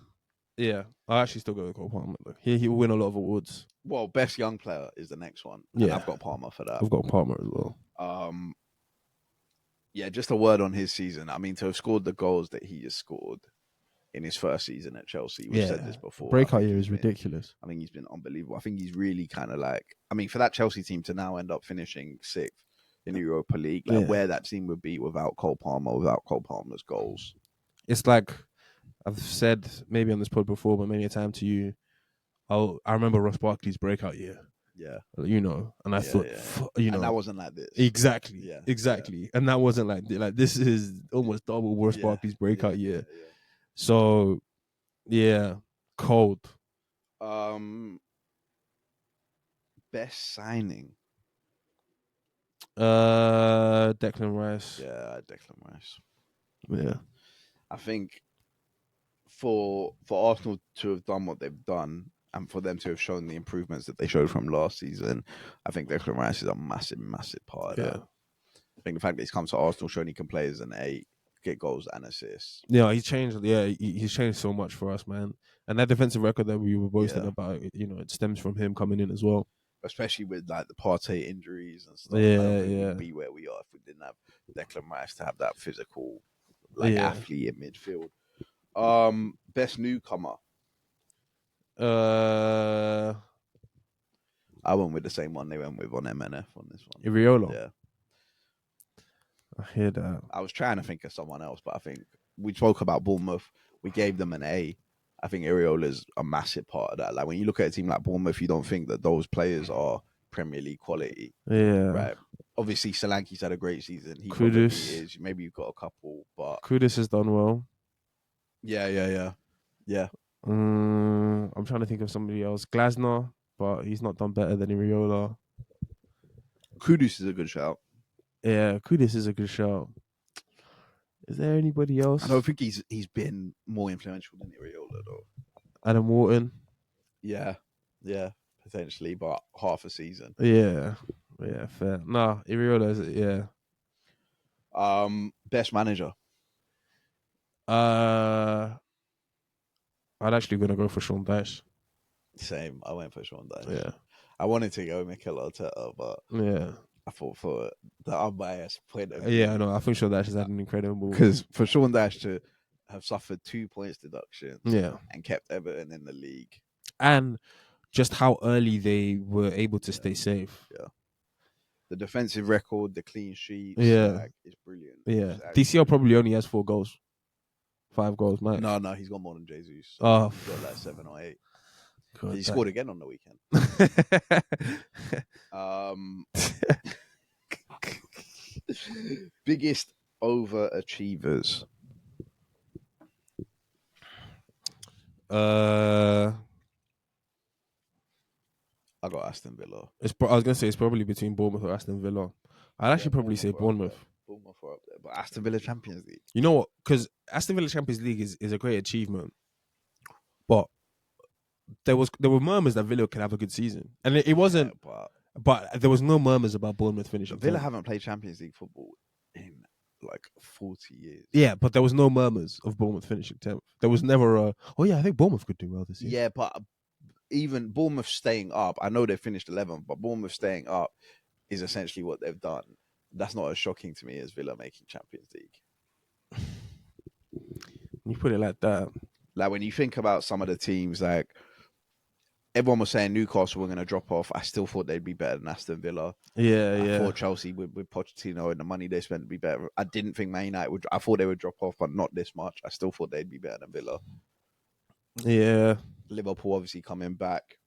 I actually still go with Cole Palmer. He will win a lot of awards. Well, best young player is the next one. Yeah. I've got Palmer for that. I've got Palmer as well. Yeah, just a word on his season. I mean, to have scored the goals that he has scored in his first season at Chelsea. We've said this before. Breakout year is ridiculous. I think he's been unbelievable. I think he's really kind of for that Chelsea team to now end up finishing 6th, in the Europa League, like Yeah. where that team would be without Cole Palmer, without Cole Palmer's goals. It's like I've said maybe on this pod before, but many a time to you. I remember Ross Barkley's breakout year, Yeah, and I Yeah, thought, yeah. And that wasn't like this. exactly, Yeah, exactly, and that wasn't like this is almost double Ross Yeah, Barkley's breakout year. Yeah. So, yeah, cold. Best signing. Declan Rice. Yeah, Declan Rice. Yeah. I think for Arsenal to have done what they've done and for them to have shown the improvements that they showed from last season, I think Declan Rice is a massive, massive part of that. I think the fact that he's come to Arsenal showing he can play as an 8, get goals and assists. Yeah, he's changed. Yeah, he's changed so much for us, man. And that defensive record that we were boasting about, it stems from him coming in as well. Especially with like the Partey injuries and stuff. Yeah, We'd be where we are if we didn't have Declan Rice to have that physical, athlete in midfield. Best newcomer. I went with the same one they went with on MNF on this one. Iriola. Yeah. I hear that. I was trying to think of someone else, but I think we spoke about Bournemouth. We gave them an A. I think Iriola's a massive part of that. Like when you look at a team like Bournemouth, you don't think that those players are Premier League quality. Yeah. Right. Obviously, Solanke's had a great season. He Kudus probably is. Maybe you've got a couple, but Kudus has done well. Yeah. I'm trying to think of somebody else. Glasner, but he's not done better than Iriola. Kudus is a good shout. Yeah, Kudus is a good shout. Is there anybody else? I don't think he's been more influential than Iriola though. Adam Wharton. Yeah, potentially, but half a season. Yeah, fair. No, Iriola is Best manager. I'd actually gonna go for Sean Dyche. Same. I went for Sean Dyche. Yeah. I wanted to go Mikel Arteta, but yeah, I thought for the unbiased point of view. Yeah, no, I think Sean Dyche has had an incredible. Because for Sean Dyche to have suffered 2 points deduction, and kept Everton in the league, and just how early they were able to stay safe. Yeah. The defensive record, the clean sheets, it's brilliant. Yeah, DCL probably only has 4 goals, 5 goals, man. No, he's got more than Jesus. Oh, he's got like 7 or 8. God, he scored again on the weekend. Biggest overachievers. I got Aston Villa. I was gonna say it's probably between Bournemouth or Aston Villa. I'd actually probably say Bournemouth. Bournemouth are up there, but Aston Villa Champions League. You know what? Because Aston Villa Champions League is a great achievement, but there were murmurs that Villa could have a good season, and it wasn't. But there was no murmurs about Bournemouth finishing. Villa haven't played Champions League football in like 40 years. Yeah, but there was no murmurs of Bournemouth finishing 10th. There was never I think Bournemouth could do well this year. Yeah, but even Bournemouth staying up, I know they finished 11th, but Bournemouth staying up is essentially what they've done. That's not as shocking to me as Villa making Champions League. You put it like that. Like when you think about some of the teams, like everyone was saying Newcastle were going to drop off. I still thought they'd be better than Aston Villa. I thought Chelsea with Pochettino and the money they spent would be better. I didn't think Man United would. I thought they would drop off, but not this much. I still thought they'd be better than Villa. Yeah. Liverpool obviously coming back.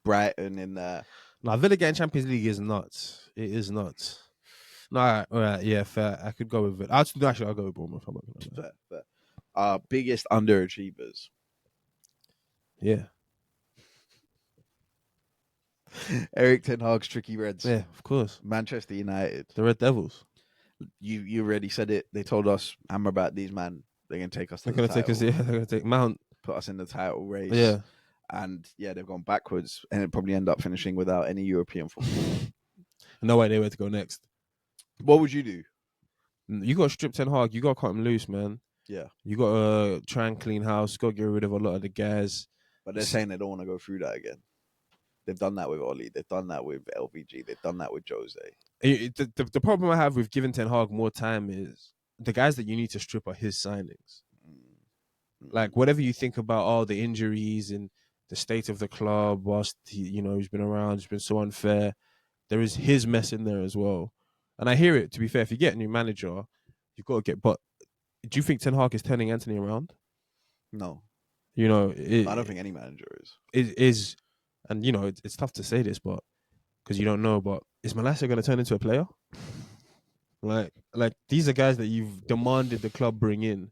Brighton in there. Now Villa getting Champions League is nuts. It is nuts. No, all right, yeah, fair. I could go with it. I'll go with Bournemouth. I'm not gonna fair. Biggest underachievers. Yeah. Eric Ten Hag's Tricky Reds. Yeah, of course. Manchester United. The Red Devils. You already said it. They told us, hammer about these, man. They're going to take us to They're going to take us, they're going to take Mount. Put us in the title race. Yeah. And they've gone backwards and probably end up finishing without any European football. No idea where to go next. What would you do? You got to strip Ten Hag. You got to cut him loose, man. Yeah. You got to try and clean house. Got to get rid of a lot of the guys. But they're saying they don't want to go through that again. They've done that with Oli. They've done that with LVG. They've done that with Jose. The problem I have with giving Ten Hag more time is the guys that you need to strip are his signings. Like, whatever you think about the injuries and the state of the club whilst he's been around, it's been so unfair. There is his mess in there as well. And I hear it. To be fair, if you get a new manager, you've got to get. But do you think Ten Hag is turning Anthony around? No, You know, I don't think any manager is. it is, and you know, it's tough to say this, but because you don't know, but is Malacia going to turn into a player? Like these are guys that you've demanded the club bring in.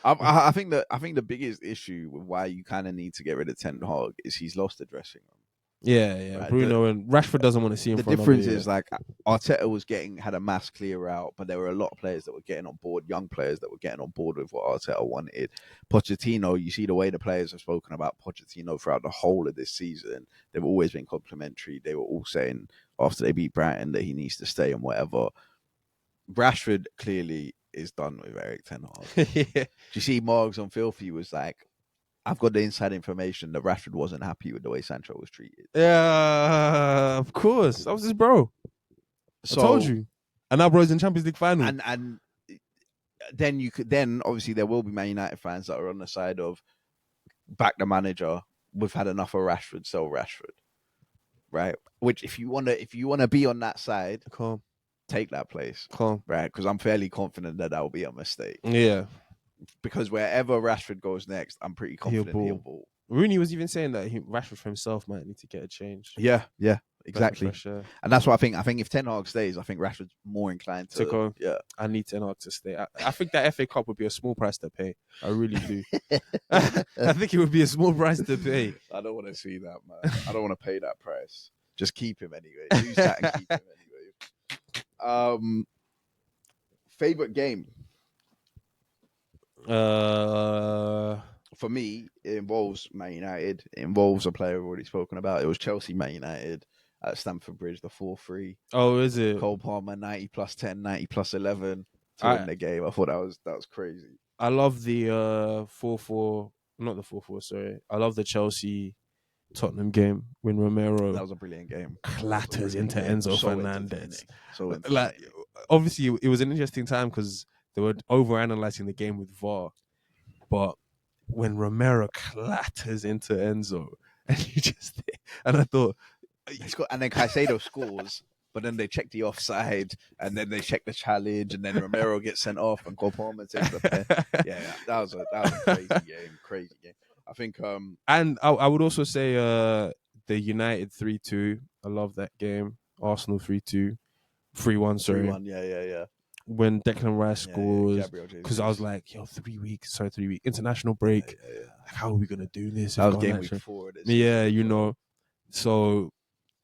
I think the biggest issue with why you kind of need to get rid of Ten Hag is he's lost the dressing room. Yeah. Right, Bruno and Rashford doesn't want to see him. The for difference another year. is like Arteta had a mass clear out, but there were a lot of players that were getting on board, young players that were getting on board with what Arteta wanted. Pochettino, you see the way the players have spoken about Pochettino throughout the whole of this season. They've always been complimentary. They were all saying after they beat Brighton that he needs to stay and whatever. Rashford clearly is done with Eric Ten Hag. Yeah. Do you see Margs on Filthy was like, I've got the inside information that Rashford wasn't happy with the way Sancho was treated. Yeah, of course. That was his bro. So, I told you. And now bro's in Champions League final. And then obviously there will be Man United fans that are on the side of back the manager. We've had enough of Rashford, sell Rashford. Right? Which if you wanna be on that side, Calm. take that place. Calm. Right? Because I'm fairly confident that will be a mistake. Yeah. Because wherever Rashford goes next, I'm pretty confident he'll ball. Rooney was even saying that Rashford for himself might need to get a change. Yeah, exactly. Fresh, and that's what I think. I think if Ten Hag stays, I think Rashford's more inclined to go. Yeah, I need Ten Hag to stay. I think that FA Cup would be a small price to pay. I really do. I think it would be a small price to pay. I don't want to see that, man. I don't want to pay that price. Just keep him anyway. Use that and keep him anyway. Favorite game? For me, it involves Man United. It involves a player we've already spoken about. It was Chelsea Man United at Stamford Bridge, the 4-3. Oh, is it? Cole Palmer 90 plus 10, 90 plus 11 to win the game. I thought that was crazy. I love the 4-4, not the 4-4, sorry. I love the Chelsea Tottenham game when Romero that was a brilliant game. Clatters into Enzo Fernandez. So like, obviously, it was an interesting time because they were over-analyzing the game with VAR. But when Romero clatters into Enzo, and I thought... And then Caicedo scores, but then they check the offside, and then they check the challenge, and then Romero gets sent off, and Cole Palmer takes the pen. Yeah, that was a crazy game. I think, and I would also say the United 3-2. I love that game. Arsenal 3-2, 3-1. Sorry, 3-1. Yeah. When Declan Rice scores, because I was like, 3 weeks, international break. Yeah. Like, how are we gonna do this? That was game week 4. Yeah, you know. So,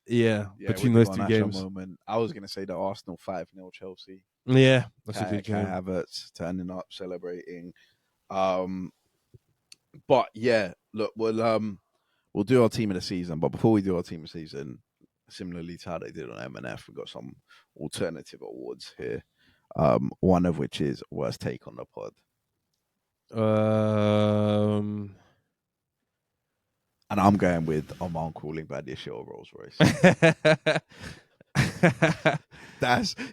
between those two games, moment, I was gonna say the Arsenal 5-0 Chelsea. Yeah, that's a good game. Kai Havertz turning up, celebrating. But yeah, look, we'll do our team of the season. But before we do our team of the season, similarly to how they did on MNF, we've got some alternative awards here. One of which is worst take on the pod. And I'm going with Oman calling Badiashile a Rolls Royce.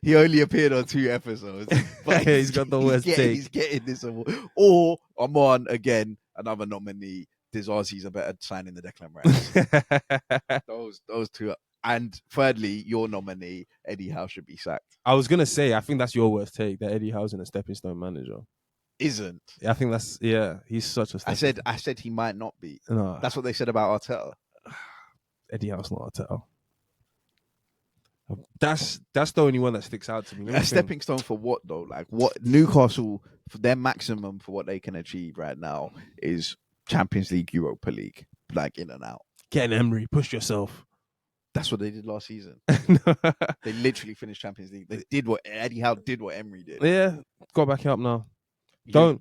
He only appeared on 2 episodes, but he's got the worst take. He's getting this award. Or Oman again, another nominee. Disasi's a better signing the Declan Rice. those two. And thirdly, your nominee, Eddie Howe, should be sacked. I was gonna say, I think that's your worst take. That Eddie Howe's a stepping stone manager. Isn't. I think that's he's such a. I said he might not be. No, that's what they said about Arteta. Eddie Howe's not Arteta. That's the only one that sticks out to me. A stepping stone for what though? Like what Newcastle, for their maximum for what they can achieve right now is Champions League, Europa League, like in and out. Get an Emery, push yourself. That's what they did last season. They literally finished Champions League. They did what Eddie Howe did, what Emery did. Yeah, got back up now. Don't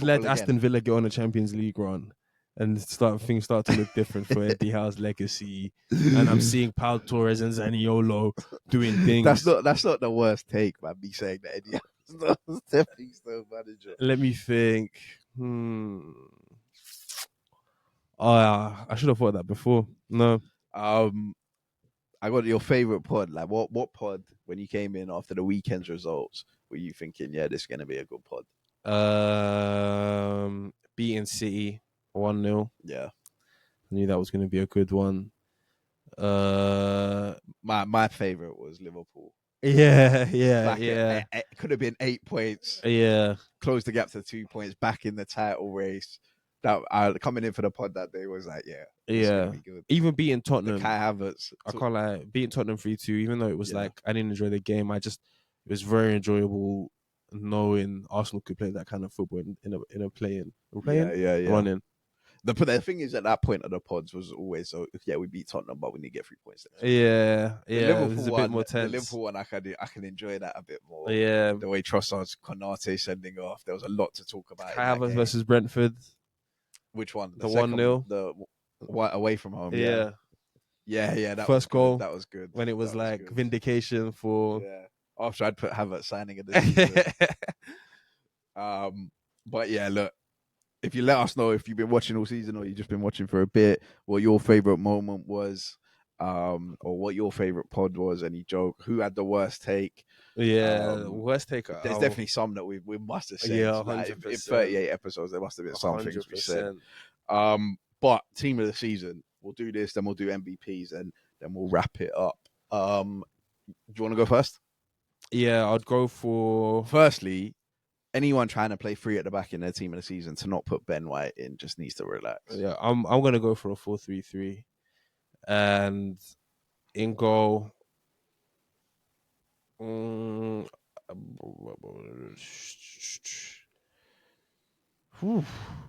let Aston Villa get on a Champions League run and things start to look different for Eddie Howe's legacy. And I'm seeing Pau Torres and Zaniolo doing things. That's not the worst take, man. Me saying that Eddie Howe's not a stepping stone manager. Let me think. I should have thought that before. No. I got your favorite pod. Like what pod when you came in after the weekend's results were you thinking, yeah, this is gonna be a good pod? Beating City 1-0. Yeah. I knew that was gonna be a good one. My favorite was Liverpool. Yeah, yeah, Like yeah, it could have been 8 points, yeah, close the gap to 2 points, back in the title race. That coming in for the pod that day was like, yeah, this is gonna yeah. be good. Even beating The Tottenham, Kai Havertz, I can't lie. Beating Tottenham 3-2, even though it was yeah, like I didn't enjoy the game, it was very enjoyable knowing Arsenal could play that kind of football in a yeah, yeah, yeah. running. The thing is, at that point of the pods was always so. Yeah, we beat Tottenham, but we need to get 3 points. Yeah, The yeah. It was Liverpool a bit one, more tense. I can enjoy that a bit more. Yeah, The way Trossard's Konate sending off, there was a lot to talk about Kai in that Havertz game. versus Brentford, Which one? The the second, 1-0. the away from home. Yeah, Yeah, yeah, yeah. That was first good. goal That was good. when it was That was like good. vindication for. Yeah. After I'd put Havertz signing of the season. But yeah, look. If you let us know if you've been watching all season or you've just been watching for a bit, what your favorite moment was, or what your favorite pod was, any joke, who had the worst take. Yeah, worst take. There's definitely some that we must have said. Yeah, Like, in 100%. 38 episodes, there must have been some things we said. But team of the season, we'll do this, then we'll do MVPs, and then we'll wrap it up. Do you want to go first? Yeah, I'd go for. Firstly, anyone trying to play free at the back in their team of the season to not put Ben White in just needs to relax. Yeah, I'm gonna go for a 4-3-3, and in goal.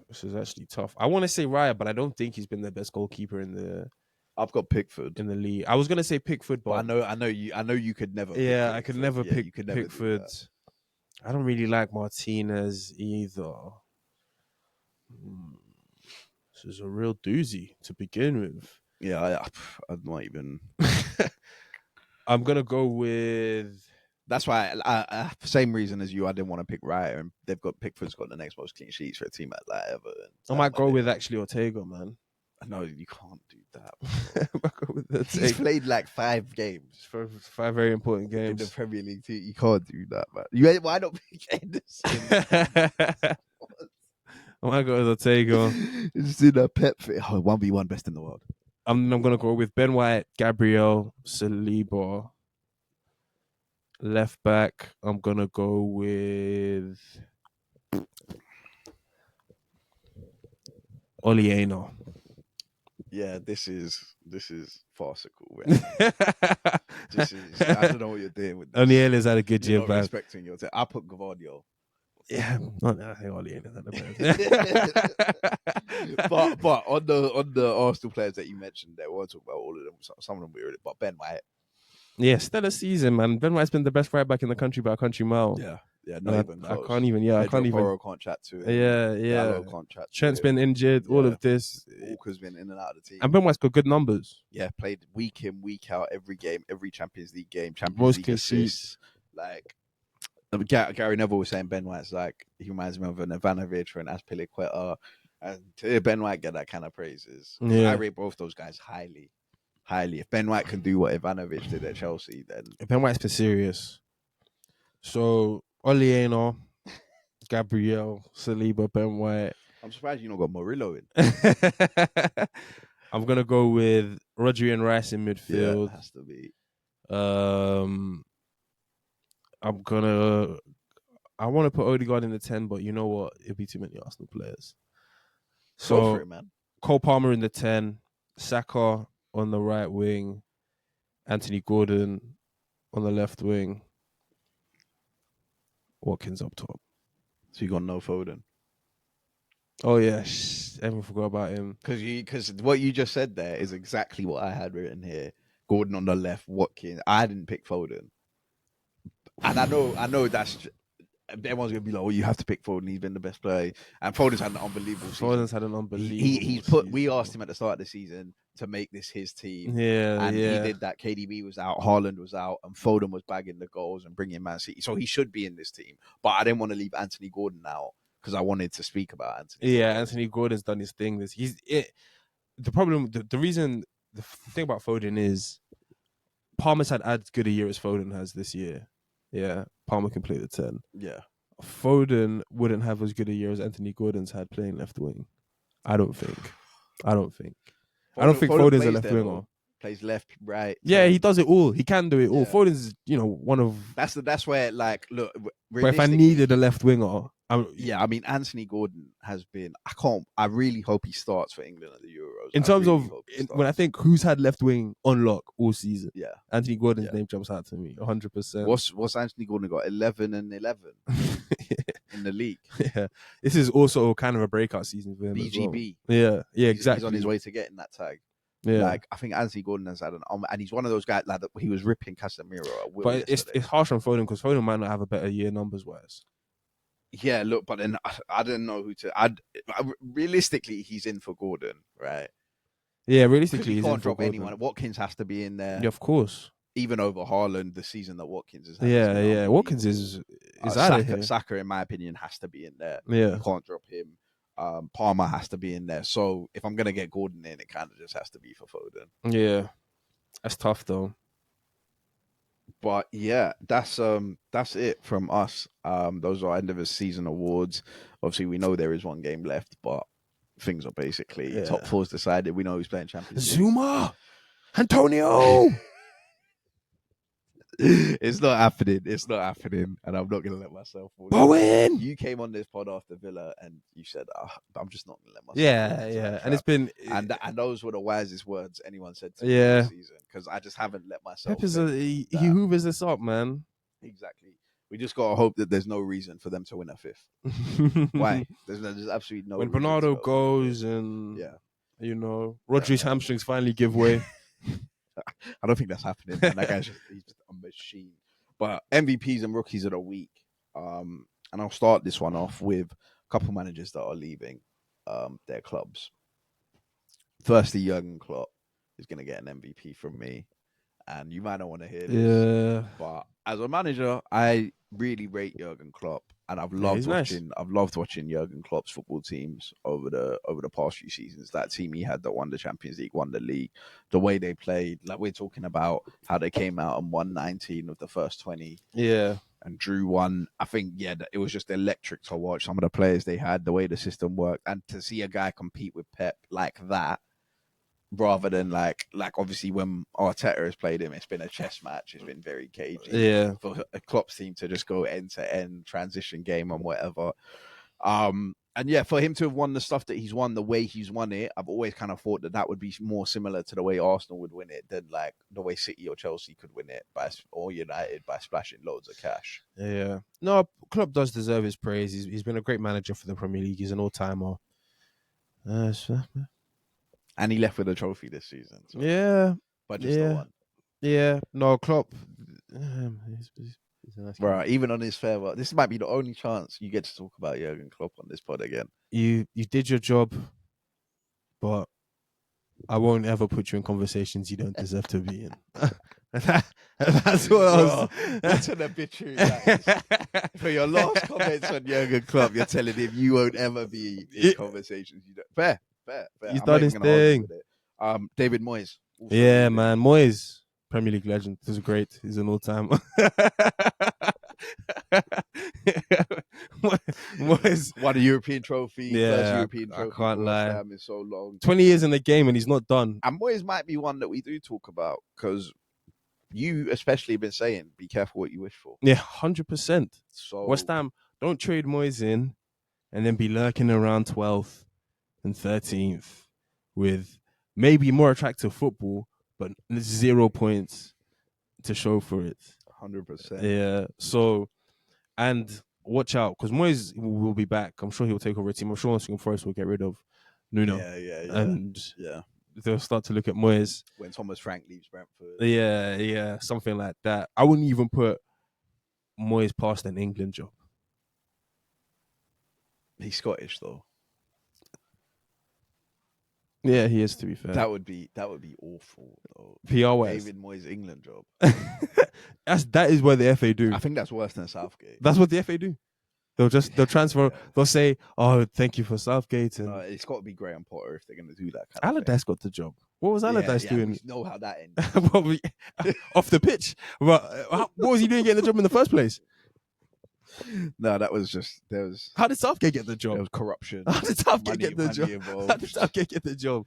This is actually tough. I want to say Raya, but I don't think he's been the best goalkeeper I've got Pickford in the league. I was gonna say Pickford, but I know you could never. yeah, pick I could Pickford. never Yeah, pick you could never Pickford. I don't really like Martinez either. This is a real doozy to begin with. Yeah, I'm not even. I'm gonna go with. That's why, same reason as you, I didn't want to pick Raya, and they've got Pickford's got the next most clean sheets for a team like Everton. I might go with actually Ortega, man. No, you can't do that. I might go with Ortega. He's played like 5 games for 5 very important games in the Premier League too. You can't do that, man. Why not pick Henderson? I might go with Ortega. It's in a pep fit. 1v1 best in the world. I'm gonna go with Ben White, Gabriel, Saliba. Left back, I'm gonna go with Olieno. Yeah, this is farcical. This is I don't know what you're doing with this. Olieno's had a good year, not man. Respecting your team. I put Gvardiol. Yeah, I think Olieno's had a bad. but on the Arsenal players that you mentioned, there, we won't talk about all of them. Some of them we already, but Ben White. Yeah, stellar season, man. Ben White's been the best right back in the country by a country mile. Yeah, not even close. I can't even. Can't chat to him. Yeah. Can't chat to Trent's him. been injured. All of this. Walker's been in and out of the team. And Ben White's got good numbers. Yeah, played week in, week out, every game, every Champions League game, Most League assists. Like Gary Neville was saying, Ben White's like, he reminds me of an Ivanovic or an Azpilicueta. And to Ben White get that kind of praises. Yeah. I rate both those guys highly. If Ben White can do what Ivanovic did at Chelsea, then Ben White's been serious. So Olieno, Gabriel, Saliba, Ben White. I'm surprised you not got Murillo in. I'm gonna go with Rodri and Rice in midfield. Yeah, it has to be. I want to put Odegaard in the 10, but you know what? It'd be too many Arsenal players. So Go for it, man. Cole Palmer in the 10, Saka on the right wing, Anthony Gordon on the left wing, Watkins up top. So you got no Foden. Oh yeah, everyone forgot about him. Because what you just said there is exactly what I had written here. Gordon on the left, Watkins. I didn't pick Foden, and I know that's everyone's gonna be like, "Oh, you have to pick Foden. He's been the best player." And Foden's had an unbelievable season. Foden's had an unbelievable. He's put. We asked him at the start of the season to make this his team. And he did that. KDB was out, Haaland was out, and Foden was bagging the goals and bringing Man City. So he should be in this team. But I didn't want to leave Anthony Gordon out because I wanted to speak about Anthony. Yeah, Anthony Gordon's done his thing. The problem, the thing about Foden is Palmer's had as good a year as Foden has this year. Yeah, Palmer can play the 10. Yeah. Foden wouldn't have as good a year as Anthony Gordon's had playing left wing. I don't think. I don't think Foden's a left winger. plays left, right. Yeah, he 10. does it all. He can do it all. Yeah. Foden's, one of. That's where like look. But if I Realistically, needed a left winger, I mean Anthony Gordon has been. I really hope he starts for England at the Euros. in I terms really of hope he when I starts. think who's had left wing on lock all season, Yeah. Anthony Gordon's Yeah. name jumps out to me 100%. What's Anthony Gordon got? 11 and 11 in the league. Yeah, this is also kind of a breakout season for him. BGB. As well. Yeah, exactly. He's on his way to getting that tag. Yeah, Like I think Anthony Gordon has had and he's one of those guys like that. He was ripping Casemiro at will. but it's yesterday. harsh on Foden because Foden might not have a better year numbers wise. Yeah, look, but then I don't know who to. Realistically, he's in for Gordon, right? Yeah, Because realistically, he he's in can't for drop Gordon. anyone. Watkins has to be in there, Yeah, of course. even over Haaland. The season that Watkins has had. Yeah. Watkins is out of here. Saka, in my opinion, has to be in there. Yeah, You can't drop him. Palmer has to be in there. So if I'm gonna get Gordon in, it kind of just has to be for Foden. yeah. That's tough though. But yeah, that's it from us. Those are end of the season awards. Obviously, we know there is one game left, but things are basically top four's decided. We know who's playing Champions League. Zuma, Antonio. It's not happening. It's not happening, and I'm not gonna let myself fall. Bowen. You came on this pod after Villa, and you said, "I'm just not gonna let myself." Yeah. And it's been and those were the wisest words anyone said to me this season because I just haven't let myself. Pep he hoovers this up, man. Exactly. We just gotta hope that there's no reason for them to win a fifth. Why? There's absolutely no. When reason Bernardo to goes and Rodri's hamstrings finally give way. I don't think that's happening. Man. That guy's he's just a machine. But MVPs and rookies of the week. And I'll start this one off with a couple managers that are leaving their clubs. Firstly, Jurgen Klopp is going to get an MVP from me. And you might not want to hear this. But as a manager, I really rate Jurgen Klopp. And I've loved watching Jurgen Klopp's football teams over the past few seasons. That team he had that won the Champions League, won the league, the way they played. Like we're talking about how they came out and won 19 of the first 20. Yeah. And drew one. I think, it was just electric to watch some of the players they had, the way the system worked, and to see a guy compete with Pep like that, rather than like obviously when Arteta has played him, it's been a chess match. It's been very cagey. Yeah. For a Klopp's team to just go end to end transition game and whatever. And yeah, for him to have won the stuff that he's won, the way he's won it, I've always kind of thought that would be more similar to the way Arsenal would win it than like the way City or Chelsea could win it or United by splashing loads of cash. Yeah. No, Klopp does deserve his praise. He's been a great manager for the Premier League. He's an all-timer. And he left with a trophy this season. So. Yeah. But just the one. Yeah. No, Klopp. He's a nice guy. Right, even on his farewell, this might be the only chance you get to talk about Jurgen Klopp on this pod again. You did your job, but I won't ever put you in conversations you don't deserve to be in. That's what I was. What an obituary that is. For your last comments on Jurgen Klopp, you're telling him you won't ever be in conversations. You don't. Fair. He's done his thing. David Moyes. Yeah, man. Moyes, Premier League legend. He's great. He's an all-timer. Moyes won a European trophy. Yeah, first European trophy. I can't lie. In so long. 20 years in the game and he's not done. And Moyes might be one that we do talk about because you especially been saying, be careful what you wish for. Yeah, 100%. So West Ham, don't trade Moyes in and then be lurking around 12th and 13th with maybe more attractive football, but 0 points to show for it. 100%. Yeah. So, and watch out because Moyes will be back. I'm sure he'll take over a team. I'm sure Nottingham Forest will get rid of Nuno. Yeah. And they'll start to look at Moyes. When Thomas Frank leaves Brentford. Yeah. Something like that. I wouldn't even put Moyes past an England job. He's Scottish though. Yeah, he is, to be fair. That would be awful though. PR West. David Moyes' England job. that is what the FA do. I think that's worse than Southgate. That's what the FA do. They'll transfer. Yeah. They'll say, "Oh, thank you for Southgate." And it's got to be Graham Potter if they're going to do that. Allardyce got the job. What was Allardyce doing? We know how that ended. Off the pitch. But what was he doing getting the job in the first place? No, that was just there was. How did Southgate get the job? There was corruption. How did Southgate get the job? Involved. How did Southgate get the job?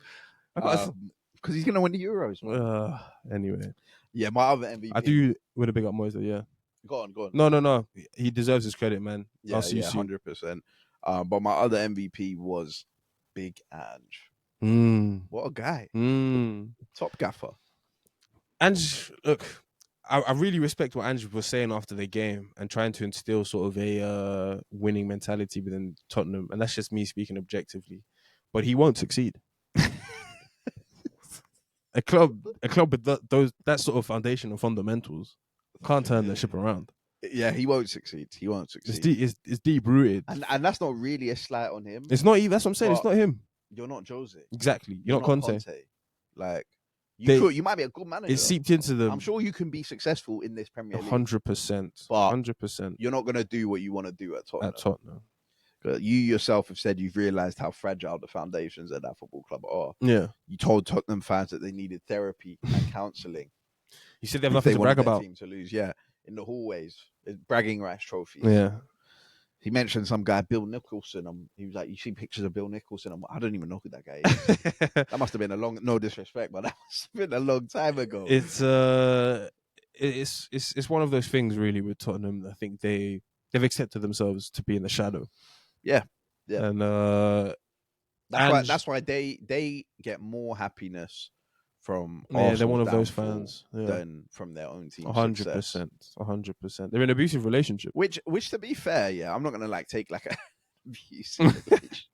because he's gonna win the Euros. Man. Anyway, Yeah, my other MVP. I do with a big up Moise, though, yeah. Go on. No. He deserves his credit, man. Yeah, I'll see you soon. 100%. But my other MVP was Big Ange. What a guy. Top gaffer. Ange, look, I really respect what Ange was saying after the game and trying to instill sort of a winning mentality within Tottenham. And that's just me speaking objectively. But he won't succeed. A club with that sort of foundation and fundamentals can't turn the ship around. Yeah, he won't succeed. It's deep rooted, and that's not really a slight on him. It's not even. That's what I'm saying. It's not him. You're not Jose. Exactly. You're not Conte. Like you might be a good manager. It's seeped into them. I'm sure you can be successful in this Premier League. 100%. But 100%. You're not gonna do what you want to do at Tottenham. You yourself have said you've realised how fragile the foundations of that football club are. Yeah. You told Tottenham fans that they needed therapy and counselling. You said they have nothing to brag about. Team to lose, yeah, in the hallways, bragging rights trophies. Yeah. He mentioned some guy, Bill Nicholson. He was like, "You see pictures of Bill Nicholson?" I don't even know who that guy is. That must have been no disrespect, but that must have been a long time ago. It's one of those things really with Tottenham. I think they've accepted themselves to be in the shadow. Yeah. And that's why they get more happiness from they're one of those fans than from their own team. 100%. They're in an abusive relationship. Which to be fair, I'm not gonna take like a abusive relationship.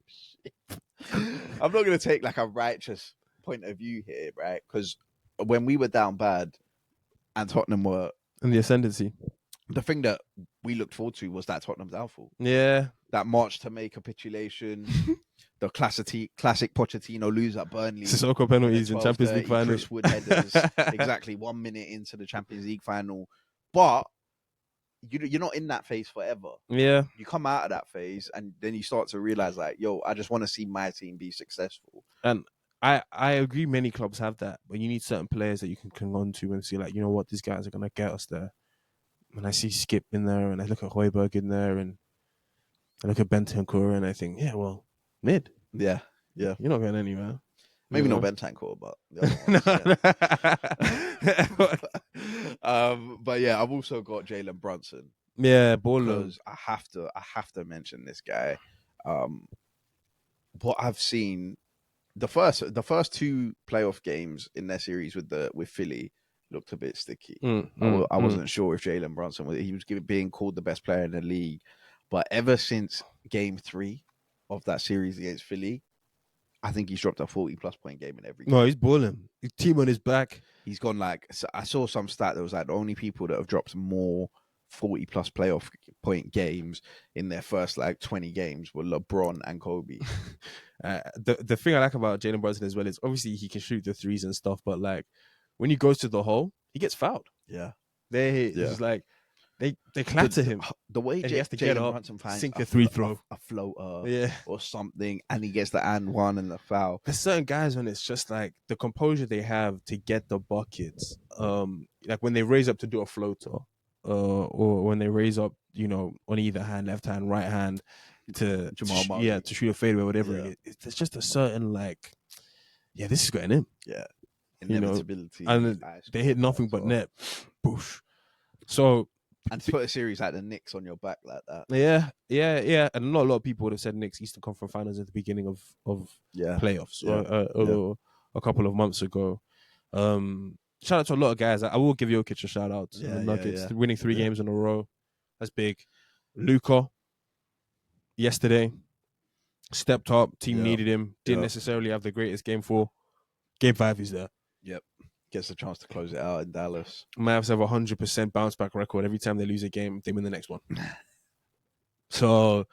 I'm not gonna take like a righteous point of view here, right? Because when we were down bad and Tottenham were in the ascendancy, the thing that we looked forward to was that Tottenham downfall. Yeah. That march to May capitulation, the classic Pochettino lose at Burnley. Sissoko penalties in Champions League final. Chris Wood headers, exactly 1 minute into the Champions League final. But you're not in that phase forever. Yeah. You come out of that phase and then you start to realize like, I just want to see my team be successful. And I agree many clubs have that, but you need certain players that you can cling on to and see like, you know what, these guys are going to get us there. When I see Skip in there and I look at Højbjerg in there and I look at Bentancur and I think, yeah, well, mid. Yeah. You're not going anywhere. Maybe not Bentancur, but but yeah, I've also got Jalen Brunson. Yeah, baller. Because I have to mention this guy. What I've seen, the first two playoff games in their series with Philly looked a bit sticky. I wasn't sure if Jalen Brunson was being called the best player in the league. But ever since game 3 of that series against Philly, I think he's dropped a 40-plus point game in every game. No, he's balling. His team on his back. He's gone like... I saw some stat that was like the only people that have dropped more 40-plus playoff point games in their first like 20 games were LeBron and Kobe. The thing I like about Jalen Brunson as well is obviously he can shoot the threes and stuff, but like when he goes to the hole, he gets fouled. Yeah. It's like... They clatter him. The way he has to get up, Brunson finds sink a free throw, a floater, or something, and he gets the and one and the foul. There's certain guys when it's just like the composure they have to get the buckets. Like when they raise up to do a floater, or when they raise up, on either hand, left hand, right hand, to shoot a fadeaway, whatever. There's just a certain like, this is getting him. Yeah, inevitability, and they hit nothing but net. Boosh. So. And to put a series like the Knicks on your back like that. Yeah. And not a lot of people would have said Knicks Eastern Conference Finals at the beginning of playoffs a couple of months ago. Shout out to a lot of guys. I will give Jokic a shout out. The Nuggets winning 3 games in a row. That's big. Luka, yesterday, stepped up. Team needed him. Didn't necessarily have the greatest game 4. Game 5 he's there. Yep. Gets a chance to close it out in Dallas. Mavs have a 100% bounce back record. Every time they lose a game, they win the next one. So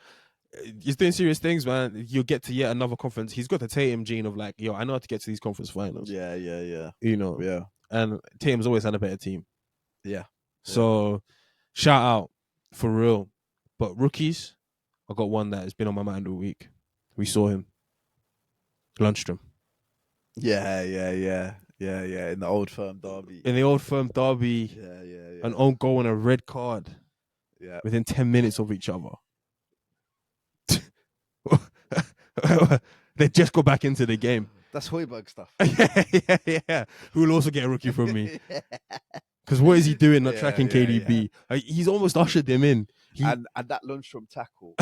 he's doing serious things, man. You'll get to yet another conference. He's got the Tatum gene of like, I know how to get to these conference finals. Yeah. Yeah. And Tatum's always had a better team. Yeah. So shout out for real. But rookies, I got one that has been on my mind all week. We saw him. Lundstrom. Yeah. In the Old Firm derby. Yeah. An own goal and a red card. Yeah. Within 10 minutes of each other. They just go back into the game. That's Højbjerg stuff. yeah. Who will also get a rookie from me. Because what is he doing not Yeah, tracking yeah, KDB? Like, he's almost ushered them in. And that Lundstrom tackle.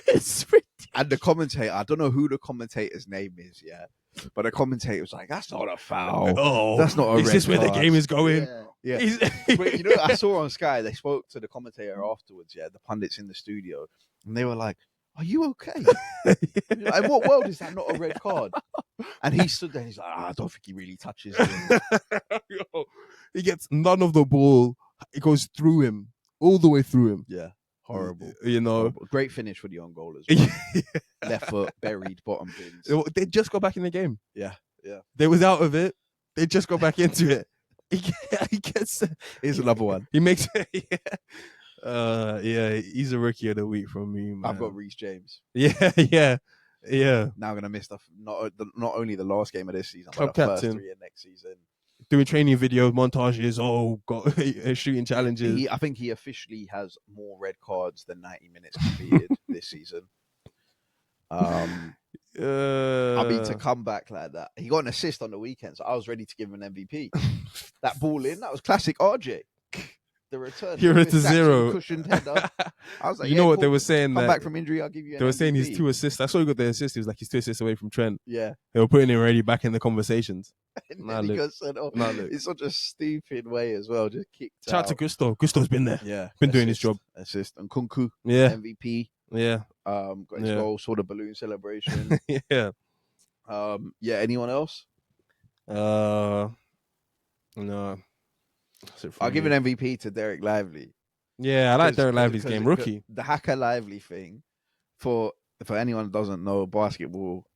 It's ridiculous. And the commentator, I don't know who the commentator's name is, yeah. But the commentator was like, that's not a foul. Oh, That's not a is red this where the card." game is going? Yeah. But you know, I saw on Sky, they spoke to the commentator afterwards, yeah, the pundits in the studio, and they were like, are you okay? In what world is that not a red card? And he stood there and he's like, I don't think he really touches him. Yo, he gets none of the ball. It goes through him, all the way through him. Yeah. Horrible. You know. Horrible. Great finish for the on goal as well. Left foot, buried, bottom pins. They just got back in the game. Yeah. They was out of it. They just got back into it. He gets. Here's another one. He makes. Yeah, he's a rookie of the week from me, man. I've got Reece James. Yeah. Now I'm gonna miss not only the last game of this season, Club but the captain. first 3 of next season. Doing training videos, montages. Oh, got shooting challenges. I think he officially has more red cards than 90 minutes completed this season. I mean, to come back like that, he got an assist on the weekend, so I was ready to give him an MVP. That ball in, that was classic RJ. The return, Hero to zero. Cushioned header. I was like, you know what cool. they were saying? Come that back from injury, I'll give you. They were an saying MVP. his 2 assists. I saw he got the assist. He was like he's 2 assists away from Trent. Yeah, They were putting him already back in the conversations. and Nah, then he look. got sent off. Nah, look. It's such a stupid way as well. Just kicked Shout out out. to Gusto. Gusto's been there. Yeah, Been doing his job. Assist and Kunku Yeah, MVP. yeah, Got his Yeah. goal, saw the balloon celebration. yeah. Yeah. Anyone else? No. That's it for I'll give me. an MVP to Derek Lively. Yeah, I like 'Cause- Derek Lively's 'cause- game. 'cause Rookie. The Hacker Lively thing, for anyone who doesn't know basketball,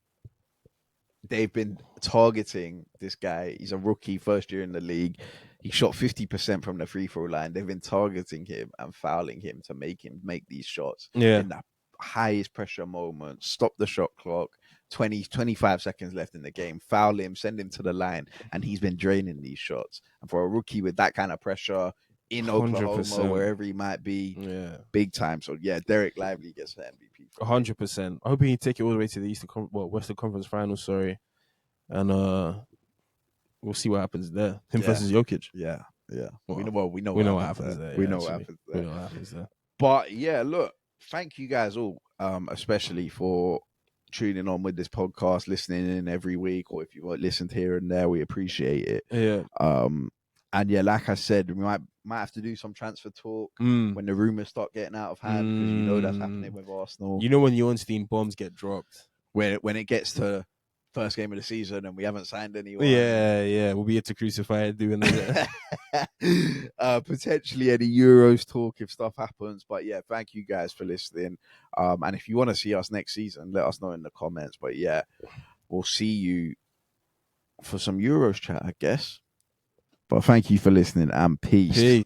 they've been targeting this guy. He's a rookie, first year in the league. He shot 50% from the free throw line. They've been targeting him and fouling him to make him make these shots Yeah. in the highest pressure moment. Stop the shot clock. 25 seconds left in the game. Foul him, send him to the line, and he's been draining these shots. And for a rookie with that kind of pressure in Oklahoma, 100%. wherever he might be, Yeah. big time. So yeah, Derek Lively gets the MVP. 100%. I hope he take it all the way to the Western Conference Finals. Sorry, and we'll see what happens there. Him Yeah. versus Jokic. Yeah. Well, we know what what happens there. We yeah, know what actually. happens We there. know what happens there. But yeah, look, thank you guys all, especially for tuning on with this podcast, listening in every week, or if you listened here and there, we appreciate it. Yeah. And yeah, like I said, we might have to do some transfer talk when the rumors start getting out of hand, because you know that's happening with Arsenal. You know when the Ornstein bombs get dropped. When it gets to first game of the season and we haven't signed anyone. Yeah. We'll be here to crucify it doing that. Potentially any Euros talk if stuff happens. But yeah, thank you guys for listening. And if you want to see us next season, let us know in the comments. But yeah, we'll see you for some Euros chat, I guess. But thank you for listening and peace. Peace.